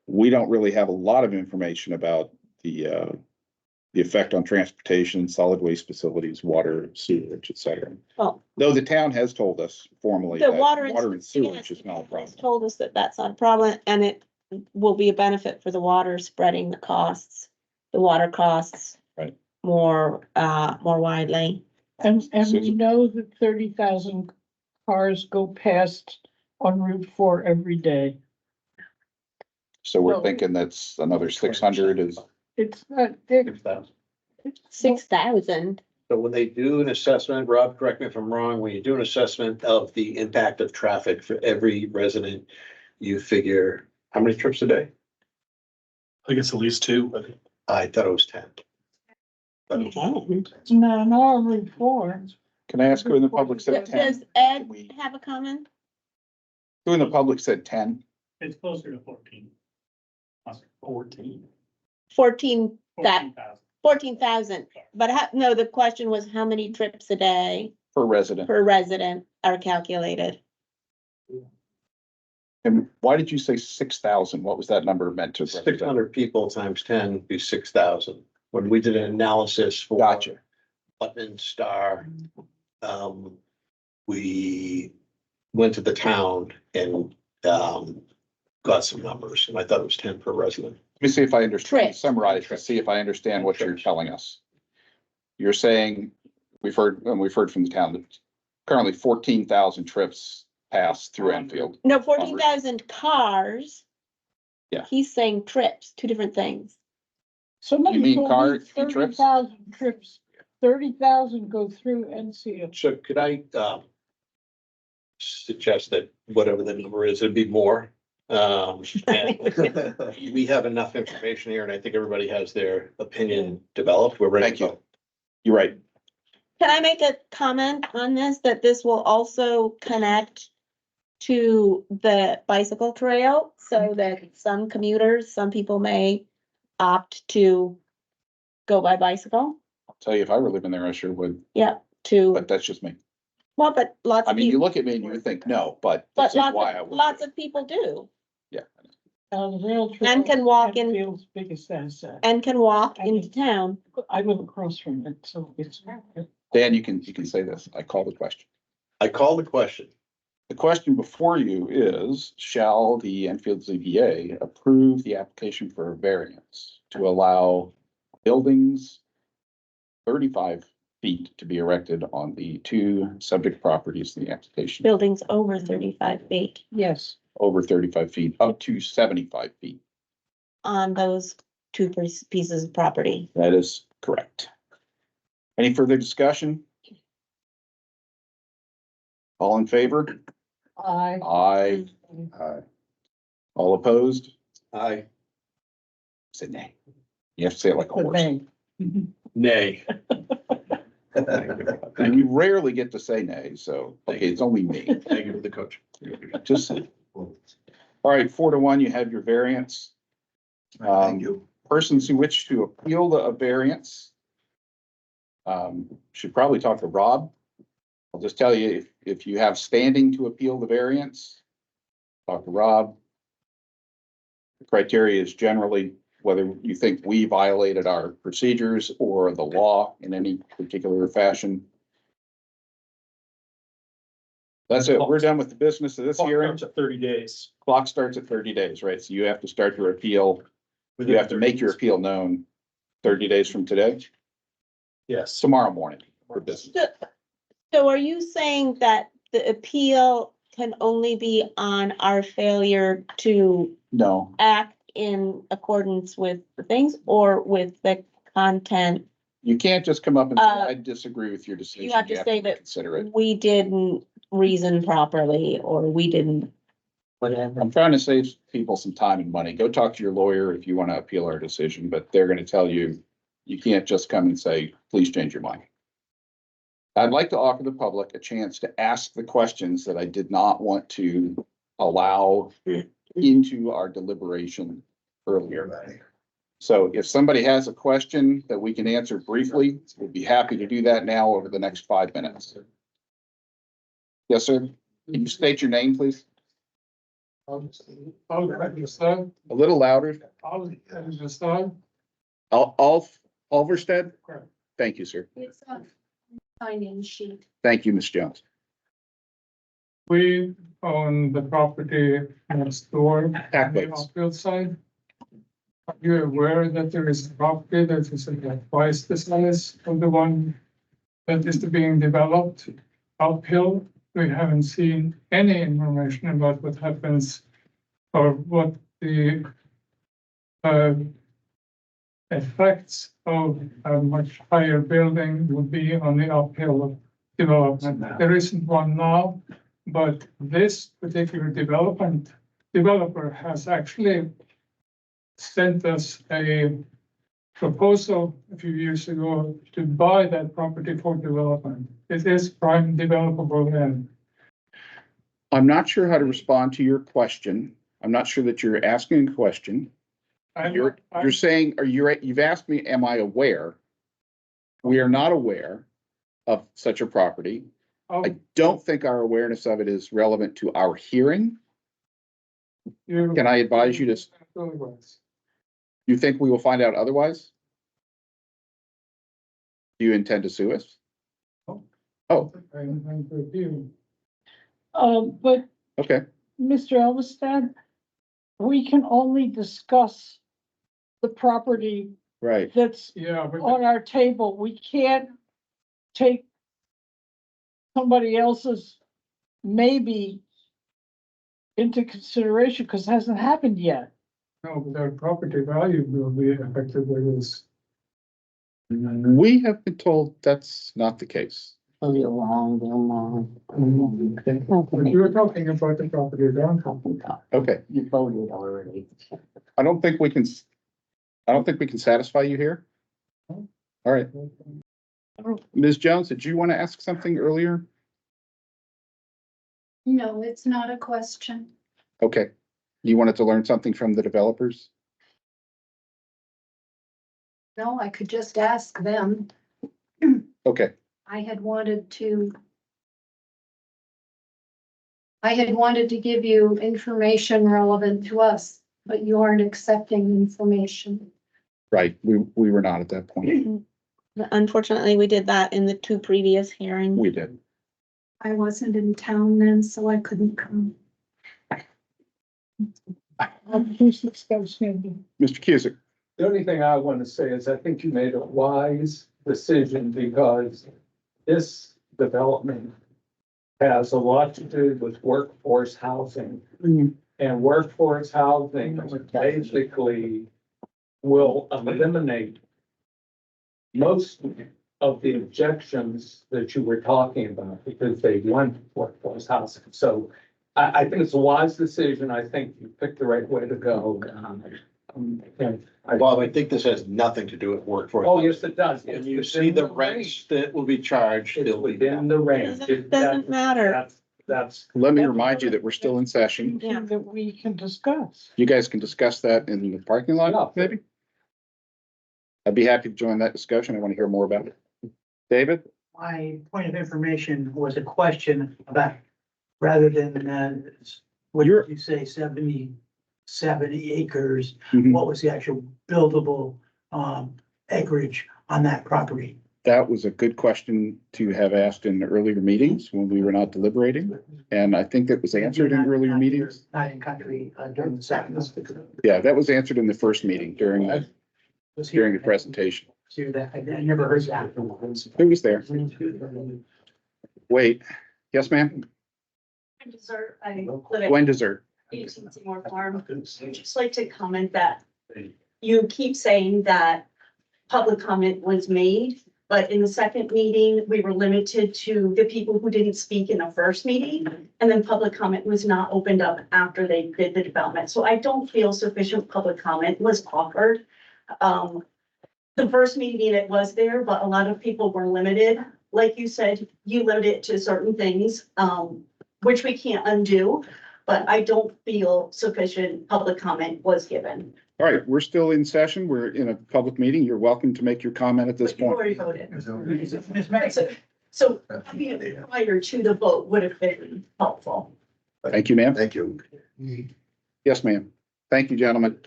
S1: We don't really have a lot of information about the effect on transportation, solid waste facilities, water, sewage, et cetera.
S2: Well,
S1: Though the town has told us formally
S2: the
S1: that
S2: water
S1: and sewage is not a
S2: has
S1: problem.
S2: told us that that's not a problem, and it will be a benefit for the water, spreading the costs, the water costs.
S1: Right.
S2: More widely.
S3: And we
S1: Susan?
S3: know that 30,000 cars go past on Route 4 every day.
S1: So we're
S3: No.
S1: thinking that's another 600 is,
S3: It's not, Dick,
S2: 6,000.
S5: So when they do an assessment, Rob, correct me if I'm wrong, when you do an assessment of the impact of traffic for every resident, you figure how many trips a day?
S4: I think it's at least two.
S5: I thought it was 10. But it was-
S3: no, not on Route 4.
S1: can I ask who in the public said 10?
S2: Does Ed
S1: We-
S2: have a comment?
S1: Who in the public said 10?
S8: It's closer to 14.
S4: 14.
S2: 14,000.
S8: 14,000.
S2: But no, the question was how many trips a day
S1: Per resident.
S2: per resident are calculated?
S1: And why did you say 6,000? What was that number meant to represent?
S5: 600 people times 10 would be 6,000. When we did an analysis for
S1: Gotcha.
S5: Putnam Star, we went to the town and got some numbers, and I thought it was 10 per resident.
S1: Let me see if I understand,
S2: Trips.
S1: summarize to see if I understand what you're telling us. You're saying, we've heard from the town that currently 14,000 trips pass through Enfield.
S2: No, 14,000 cars.
S1: Yeah.
S2: He's saying trips, two different things.
S3: Somebody
S1: You mean
S3: told
S1: car
S3: me
S1: trips?
S3: 30,000 trips, 30,000 go through NCO.
S5: So could I suggest that whatever the number is, it'd be more? And we have enough information here, and I think everybody has their opinion developed. We're ready.
S1: Thank
S5: to
S1: you.
S5: vote.
S1: You're right.
S2: Can I make a comment on this, that this will also connect to the bicycle trail so that some commuters, some people may opt to go by bicycle?
S1: I'll tell you, if I were living there, I sure would,
S2: Yeah, to,
S1: but that's just me.
S2: well, but lots
S1: I
S2: of
S1: mean, you
S2: people,
S1: look at me and you would think no, but
S2: but
S1: this is why I would.
S2: lots of people do.
S1: Yeah.
S3: The rail trail.
S2: And can walk in-
S3: Enfield's biggest asset.
S2: and can walk into town.
S3: I live across from it, so it's.
S1: Dan, you can say this. I call the question.
S5: I call the question.
S1: The question before you is, shall the Enfield ZBA approve the application for a variance to allow buildings 35 feet to be erected on the two subject properties in the application,
S2: Buildings over 35 feet
S3: Yes.
S1: over 35 feet, up to 75 feet.
S2: on those two pieces of property.
S1: That is correct. Any further discussion? All in favor?
S3: I.
S1: Aye. All opposed?
S5: Aye.
S1: Say nay. You have to say it like a
S3: The
S1: horse.
S3: bank.
S5: Nay.
S1: And you rarely get to say nay, so, okay, it's only me.
S5: Thank you for the coach.
S1: Just saying. All right, 4-1, you have your variance.
S5: Thank you.
S1: Persons who wish to appeal the variance should probably talk to Rob. I'll just tell you, if you have standing to appeal the variance, talk to Rob. The criteria is generally whether you think we violated our procedures or the law in any particular fashion. That's it. We're done with the business of this
S4: Clock
S1: hearing.
S4: starts at 30 days.
S1: Clock starts at 30 days, right? So you have to start your appeal. You have to make your appeal known 30 days from today,
S4: Yes.
S1: tomorrow morning for business.
S2: So are you saying that the appeal can only be on our failure to
S1: No,
S2: act in accordance with the things or with the content?
S1: you can't just come up and say,
S2: Uh,
S1: I disagree with your decision.
S2: You have to say that
S1: Consider it.
S2: we didn't reason properly or we didn't.
S11: Whatever.
S1: I'm trying to save people some time and money. Go talk to your lawyer if you want to appeal our decision, but they're going to tell you, you can't just come and say, please change your mind. I'd like to offer the public a chance to ask the questions that I did not want to allow into our deliberation earlier. So if somebody has a question that we can answer briefly, we'd be happy to do that now over the next 5 minutes. Yes, sir. Can you state your name, please?
S9: Alverstead,
S1: A little louder.
S9: Alverstead,
S1: Alverstead?
S9: Correct.
S1: Thank you, sir.
S7: It's a sign-in sheet.
S1: Thank you, Ms. Jones.
S9: we own the property next door, on
S1: Back
S9: the
S1: ways.
S9: Upfield side. Are you aware that there is a property that is like twice the size of the one that is being developed uphill? We haven't seen any information about what happens or what the effects of a much higher building would be on the uphill development. There isn't one now, but this particular developer has actually sent us a proposal a few years ago to buy that property for development. It is prime developable land.
S1: I'm not sure how to respond to your question. I'm not sure that you're asking a question. You're saying, you've asked me, am I aware? We are not aware of such a property. I don't think our awareness of it is relevant to our hearing. Can I advise you to, you think we will find out otherwise? Do you intend to sue us? Oh,
S3: But
S1: okay.
S3: Mr. Elvestad, we can only discuss the property
S1: Right.
S3: that's
S9: Yeah, but
S3: on our table. We can't take somebody else's maybe into consideration because it hasn't happened yet.
S9: no, but their property value will be affected by this.
S1: We have been told that's not the case.
S11: Leave it alone, leave it
S9: But
S11: alone.
S9: you were talking about the property downtown.
S1: Okay.
S11: You voted already.
S1: I don't think we can satisfy you here. All right. Ms. Jones, did you want to ask something earlier?
S7: No, it's not a question.
S1: Okay. You wanted to learn something from the developers?
S7: No, I could just ask them.
S1: Okay.
S7: I had wanted to give you information relevant to us but you aren't accepting information.
S1: Right, we were not at that point.
S2: Unfortunately, we did that in the two previous hearings.
S1: We did.
S7: I wasn't in town then, so I couldn't come.
S1: Mr. Cusick,
S12: The only thing I want to say is I think you made a wise decision because this development has a lot to do with workforce housing. And workforce housing basically will eliminate most of the objections that you were talking about because they want workforce housing. So I think it's a wise decision. I think you picked the right way to go.
S5: Bob, I think this has nothing to do with workforce.
S12: Oh, yes, it does.
S5: When
S12: It's
S5: you
S12: within
S5: see the
S12: range.
S5: rents that will be charged,
S12: It's
S5: they'll be.
S12: within the range.
S2: Doesn't matter.
S12: That's.
S1: let me remind you that we're still in session.
S2: Yeah.
S3: That we can discuss.
S1: You guys can discuss that in the parking
S12: Yeah.
S1: lot, maybe? I'd be happy to join that discussion. I want to hear more about it. David?
S11: My point of information was a question about, rather than, what
S1: You're-
S11: did you say, 70 acres?
S1: Mhm.
S11: What was the actual buildable, acreage on that property?
S1: That was a good question to have asked in the earlier meetings when we were not deliberating. And I think that was answered in earlier meetings.
S11: Not in country, during the second.
S1: Yeah, that was answered in the first meeting during the presentation.
S11: See that, I never heard that.
S1: Who was there? Wait, yes, ma'am?
S13: Dessert, I live
S1: Gwen
S13: at
S1: Dessert.
S13: 18 Seymour Farm. I'd just like to comment that you keep saying that public comment was made, but in the second meeting, we were limited to the people who didn't speak in the first meeting. And then public comment was not opened up after they did the development. So I don't feel sufficient public comment was offered. The first meeting it was there, but a lot of people were limited. Like you said, you limited it to certain things, which we can't undo, but I don't feel sufficient public comment was given.
S1: All right, we're still in session. We're in a public meeting. You're welcome to make your comment at this
S13: But you
S1: point.
S13: already voted.
S11: Ms. May,
S13: So having it prior to the vote would have been helpful.
S1: Thank you, ma'am.
S5: Thank you.
S1: Yes, ma'am. Thank you, gentlemen.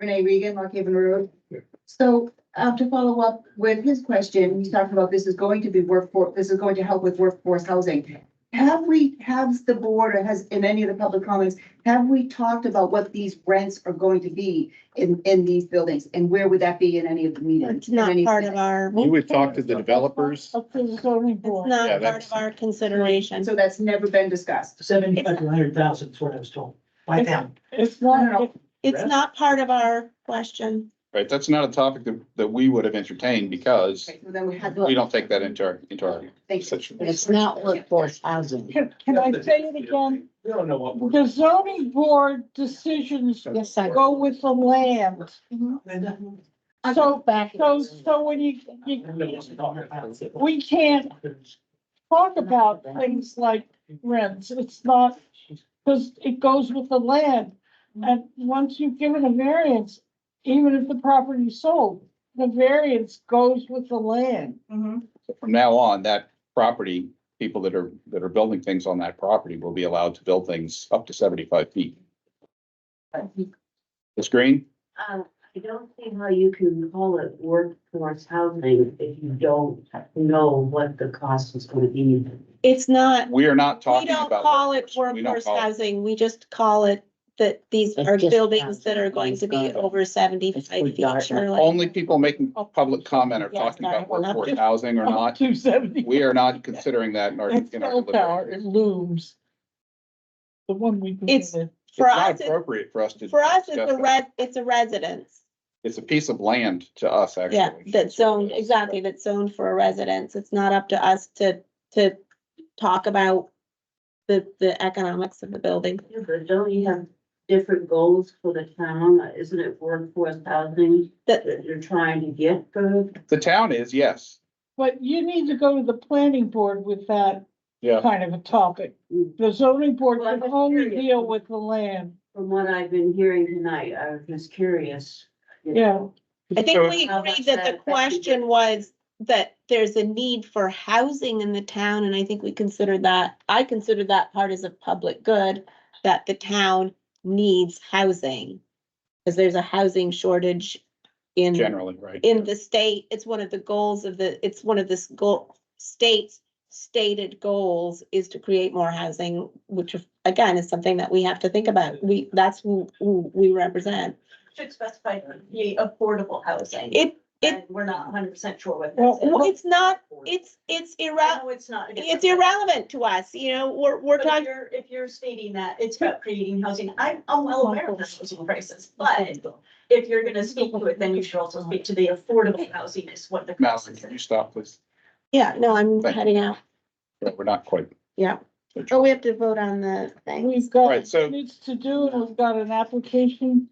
S14: Renee Regan, Lock Haven Road. So, to follow up with his question, he's talking about this is going to be this is going to help with workforce housing. Has the board or has in any of the public comments, have we talked about what these rents are going to be in these buildings? And where would that be in any of the meetings?
S2: It's not part of our,
S1: We would talk to the developers.
S3: Up to the zoning
S2: it's
S3: board.
S1: Yeah,
S2: not part
S1: that's-
S2: of our consideration.
S14: So that's never been discussed.
S11: 75 to 100,000 is what I was told. By them.
S3: It's
S14: No, no,
S3: not,
S14: no.
S2: It's not part of our question.
S1: Right, that's not a topic that we would have entertained because
S14: Okay, so then we had.
S1: we don't take that into our
S14: Thank you.
S1: session.
S11: It's not workforce housing.
S3: can I say it again?
S12: We don't know what.
S3: The zoning board decisions
S11: Yes, I.
S3: go with the land. So,
S11: back.
S3: so when we can't talk about things like rents, it's not, because it goes with the land. And once you've given a variance, even if the property is sold, the variance goes with the land.
S1: From now on, that property, people that are building things on that property will be allowed to build things up to 75 feet. Ms. Green?
S11: I don't see how you can call it workforce housing if you don't know what the cost is gonna be.
S2: It's not,
S1: We are not
S2: we
S1: talking
S2: don't
S1: about.
S2: call it
S1: We don't
S2: workforce
S1: call it-
S2: housing. We just call it that these
S11: It's
S2: are
S11: just
S2: buildings that are
S11: housing.
S2: going to be
S11: It's
S2: over 75
S11: for
S2: feet.
S11: dark.
S2: Shirley.
S1: Only people making public comment are
S2: Yes,
S1: talking about
S2: I will not
S1: workforce
S2: do-
S1: housing or not.
S3: 270.
S1: We are not considering that in our.
S3: It's
S1: in our
S3: cell tower,
S1: deliberations.
S3: it looms. The one we.
S2: It's-
S3: did.
S2: For
S1: It's not
S2: us,
S1: appropriate for us to.
S2: for us,
S1: discuss that.
S2: it's a residence.
S1: It's a piece of land to us, actually.
S2: Yeah, that's zoned, exactly, that's zoned for a residence. It's not up to us to talk about the economics of the building.
S11: Yeah, but don't you have different goals for the town? Isn't it workforce housing
S2: That,
S11: that you're trying to get for?
S1: The town is, yes.
S3: But you need to go to the planning board with that
S1: Yeah.
S3: kind of a topic. The zoning board
S11: Well,
S3: can
S11: I'm
S3: only
S11: curious.
S3: deal with the land.
S11: From what I've been hearing tonight, I was just curious. you
S3: Yeah.
S11: know.
S2: I think
S1: So-
S2: we
S11: How
S2: agreed
S11: much
S2: that
S11: that
S2: the
S11: affected
S2: question was that there's a need for housing in the town, and I think we considered that, I considered that part as a public good, that the town needs housing. Because there's a housing shortage in.
S1: Generally, right?
S2: In the state, it's one of the goals of it's one of this state's stated goals is to create more housing, which again is something that we have to think about. That's who we represent.
S13: Should specify the affordable housing. And we're not 100% sure what
S2: Well,
S13: that is.
S2: it's not, it's irrelevant.
S13: No, it's not.
S2: It's irrelevant to us, you know, we're
S13: But
S2: talking.
S13: if you're stating that it's about creating housing, I'm well aware of the housing crisis, but if you're gonna speak to it, then you should also speak to the affordable housing is what the.
S1: Mallory, can you stop, please?
S2: Yeah, no, I'm
S1: Thank you.
S2: heading out.
S1: We're not quite.
S2: Yeah. Oh, we have to vote on the thing.
S3: We've got
S1: Right, so-
S3: minutes to do, and we've got an application.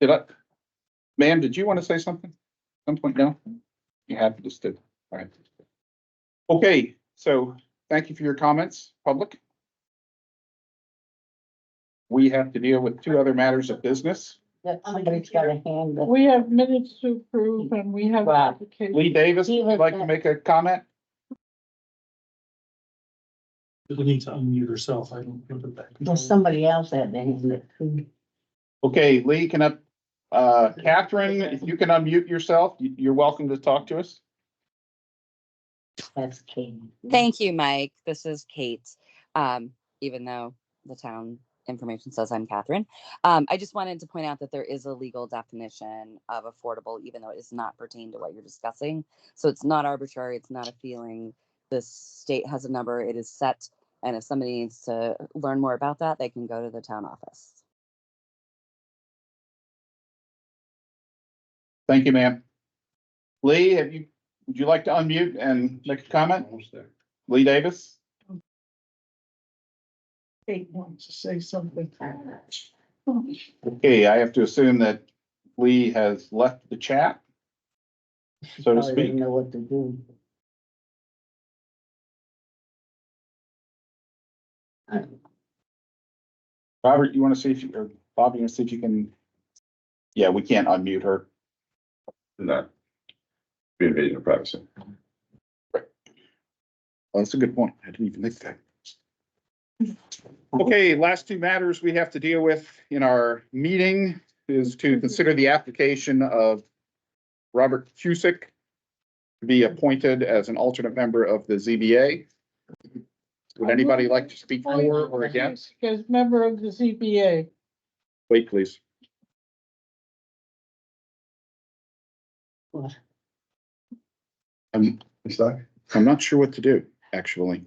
S1: Ma'am, did you want to say something? At some point, no? You have, just did, all right. Okay, so thank you for your comments, public. We have to deal with 2 other matters of business.
S11: That somebody's got a hand.
S3: We have minutes to approve and we have.
S11: Wow.
S3: application.
S1: Lee Davis, would you like to make a comment?
S4: You need to unmute herself. I don't know that.
S11: Well, somebody else had their hand.
S1: Okay, Lee, Catherine, if you can unmute yourself, you're welcome to talk to us.
S11: That's Kate.
S15: Thank you, Mike. This is Kate. Even though the town information says I'm Catherine. I just wanted to point out that there is a legal definition of affordable, even though it is not pertain to what you're discussing. So it's not arbitrary. It's not a feeling. The state has a number. It is set. And if somebody needs to learn more about that, they can go to the town office.
S1: Thank you, ma'am. Lee, would you like to unmute and make a comment? Lee Davis?
S3: Kate wants to say something.
S1: Okay, I have to assume that Lee has left the chat, so to
S11: Probably
S1: speak.
S11: didn't know what to do.
S1: Robert, you want to see if or Bob, you want to see if you can? Yeah, we can't unmute her.
S6: No. Be invasion of privacy.
S1: Well, that's a good point. I didn't even think that. Okay, last 2 matters we have to deal with in our meeting is to consider the application of Robert Cusick to be appointed as an alternate member of the ZBA. Would anybody like to speak for or against?
S3: As member of the ZBA.
S1: Wait, please.
S11: What?
S1: I'm
S6: stuck?
S1: I'm not sure what to do, actually.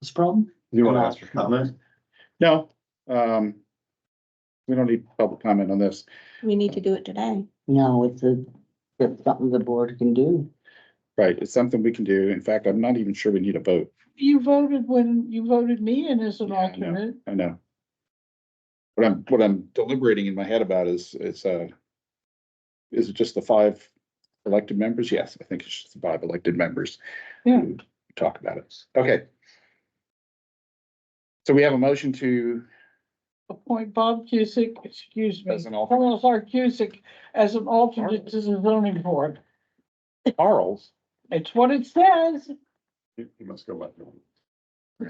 S11: What's the problem?
S6: You want to ask for comment?
S1: No, we don't need public comment on this.
S2: We need to do it today.
S11: No, it's something the board can do.
S1: Right, it's something we can do. In fact, I'm not even sure we need a vote.
S3: You voted when you voted me in as an
S1: Yeah, I know.
S3: alternate.
S1: I know. What I'm deliberating in my head about is it just the 5 elected members? Yes, I think it's just the 5 elected members.
S3: Yeah.
S1: who Talk about it. Okay. So we have a motion to,
S3: Appoint Bob Cusick, excuse me,
S1: As an alternate.
S3: Charles R. Cusick as an alternate to the zoning board.
S1: Charles.
S3: It's what it says.
S6: You must go back.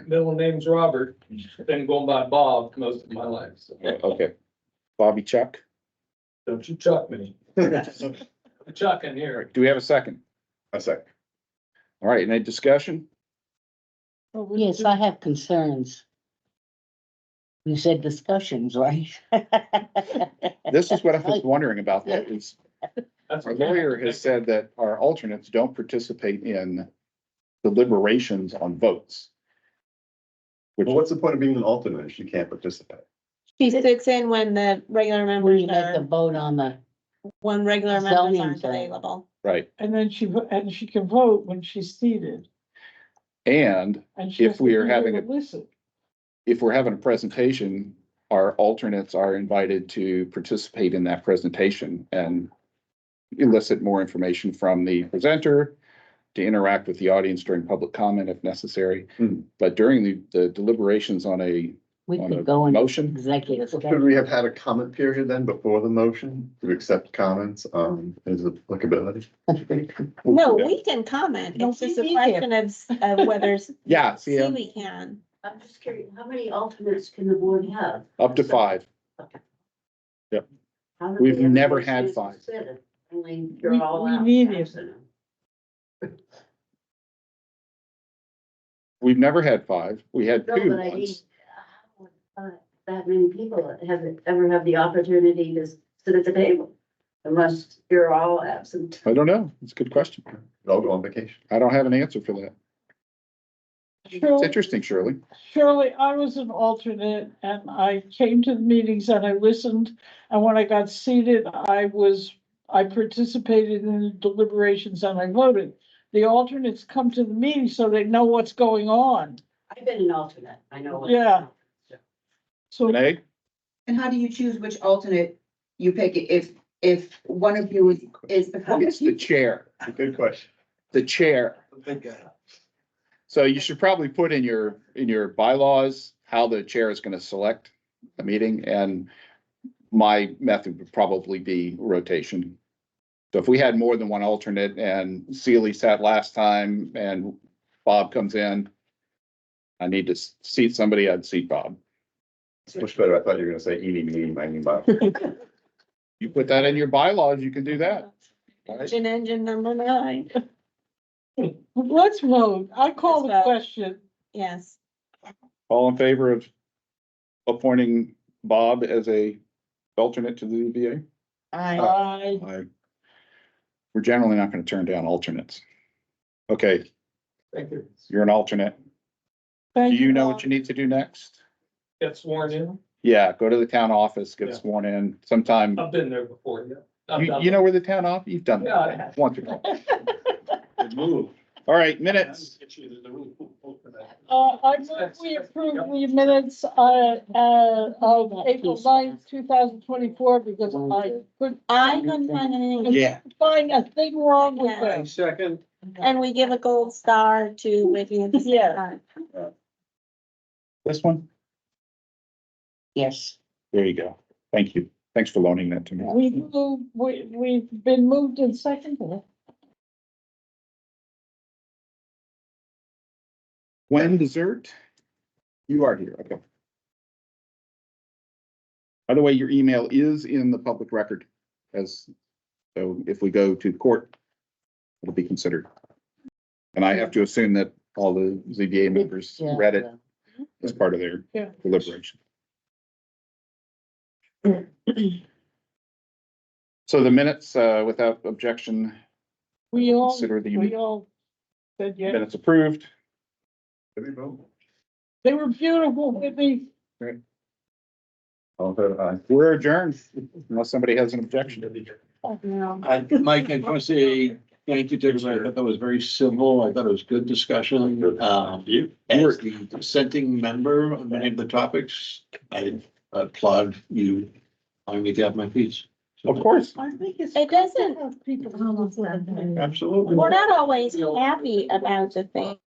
S12: Middle name's Robert, been going by Bob most of my life, so
S1: Okay. Bobby Chuck.
S12: don't you chuck me. Chuck in here.
S1: Do we have a second?
S6: A sec.
S1: All right, any discussion?
S11: Yes, I have concerns. You said discussions, right?
S1: This is what I was wondering about that is our lawyer has said that our alternates don't participate in deliberations on votes. Which,
S6: Well, what's the point of being an alternate if you can't participate?
S2: She sits in when the regular
S11: When
S2: members
S11: you make the
S2: are,
S11: vote on the,
S2: when regular members
S11: zoning
S2: aren't
S11: thing.
S2: available.
S1: right,
S3: And then she can vote when she's seated.
S1: and
S3: And she
S1: If
S3: has to
S1: we are
S3: be able
S1: having
S3: to listen.
S1: if we're having a presentation, our alternates are invited to participate in that presentation and elicit more information from the presenter, to interact with the audience during public comment if necessary.
S6: Hmm.
S1: But during the deliberations on a
S11: we
S1: On
S11: could
S1: a
S11: go in
S1: motion?
S11: executive.
S6: Should
S11: session.
S6: we have had a comment period then before the motion to accept comments on his applicability?
S2: No, we can comment.
S11: No,
S2: It's just
S11: we
S2: a
S11: need
S2: question of whether.
S1: Yeah,
S2: See,
S1: see,
S2: we can.
S11: I'm just curious, how many alternates can the board have?
S1: Up to 5.
S11: How do
S1: We've
S11: they ever
S1: never
S11: get a
S1: had
S11: chance to
S1: 5.
S11: sit if only
S3: We-
S11: you're all
S3: we
S11: out
S3: need it.
S11: absent?
S1: We've never had 5. We had
S11: No,
S1: 2
S11: but I mean,
S1: once.
S11: how would, that many people ever have the opportunity to sit at the table? Unless you're all absent.
S1: I don't know. It's a good question.
S6: They'll go on vacation.
S1: I don't have an answer for that. It's
S3: Shirley,
S1: interesting, Shirley.
S3: Shirley, I was an alternate and I came to the meetings and I listened. And when I got seated, I participated in the deliberations and I voted. The alternates come to the meeting so they know what's going on.
S11: I've been an alternate, I know. what-
S3: Yeah. So
S1: Renee?
S14: And how do you choose which alternate you pick if one of you is
S1: It's the chair.
S6: Good question.
S1: The chair. So you should probably put in your bylaws how the chair is going to select a meeting, and my method would probably be rotation. So if we had more than one alternate and Sealy sat last time and Bob comes in, I need to seat somebody, I'd seat Bob.
S6: It's much better. I thought you were gonna say eeny, meeny, miny, moe.
S1: You put that in your bylaws, you can do that.
S2: Engine number 9,
S3: let's vote. I call the
S2: Let's vote.
S3: question.
S2: yes.
S1: All in favor of appointing Bob as a alternate to the ZBA?
S3: I,
S1: We're generally not going to turn down alternates. Okay,
S12: Thank you.
S1: you're an alternate. Do
S3: thank
S1: you know
S3: all.
S1: what you need to do next?
S12: Get sworn in.
S1: Yeah, go to the town office, get
S12: Yeah.
S1: sworn in sometime.
S12: I've been there before, yeah. I've done
S1: You know
S12: that.
S1: where the town office, you've done
S12: Yeah, I
S1: that
S12: have.
S1: once or twice.
S4: Move.
S1: All right, minutes.
S3: I move we approve the minutes, of April 9th, 2024, because
S2: I couldn't find anything,
S1: Yeah.
S3: find a thing wrong with
S2: Yeah.
S3: them.
S12: Second.
S2: and we give a gold star to Whitney at the same
S3: Yeah.
S2: time.
S1: This one?
S2: Yes.
S1: There you go. Thank you. Thanks for loaning that to me.
S3: We've been moved and seconded.
S1: When dessert? You are here, okay. By the way, your email is in the public record so if we go to court, it'll be considered. And I have to assume that all the ZBA members read it as part of their
S3: Yeah.
S1: deliberation. So the minutes, without objection,
S3: We all
S1: consider the
S3: said yes.
S1: minutes approved.
S6: Did we vote?
S3: They were beautiful, Whitney.
S6: All in favor, aye.
S1: We're adjourned unless somebody has an objection.
S5: Mike, I want to say thank you to everybody. I thought that was very civil. I thought it was good discussion. As the dissenting member on many of the topics, I applaud you. allowing me to have my piece.
S1: Of course.
S3: I think it's.
S2: It doesn't-
S3: People.
S5: Absolutely.
S2: We're not always happy about the thing